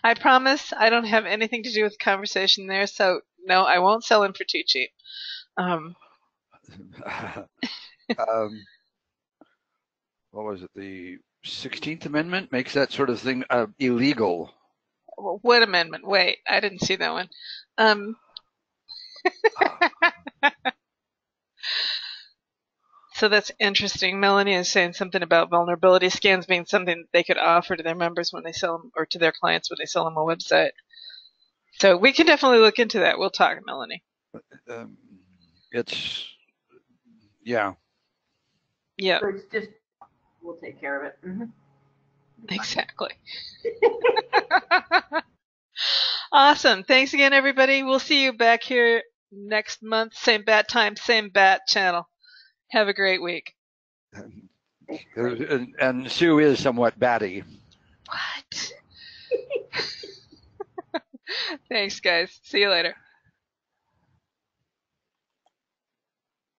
I promise I don't have anything to do with the conversation there, so no, I won't sell him for too cheap. Um, what was it? The 16th Amendment makes that sort of thing illegal. What amendment? Wait, I didn't see that one. So that's interesting. Melanie is saying something about vulnerability scans being something they could offer to their members when they sell them, or to their clients when they sell them a website. So we can definitely look into that. We'll talk, Melanie. Yeah. Yeah. So it's just, we'll take care of it. Mm-hmm. Exactly. Awesome. Thanks again, everybody. We'll see you back here next month. Same bat time, same bat channel. Have a great week. And Sue is somewhat batty. What? Thanks, guys. See you later.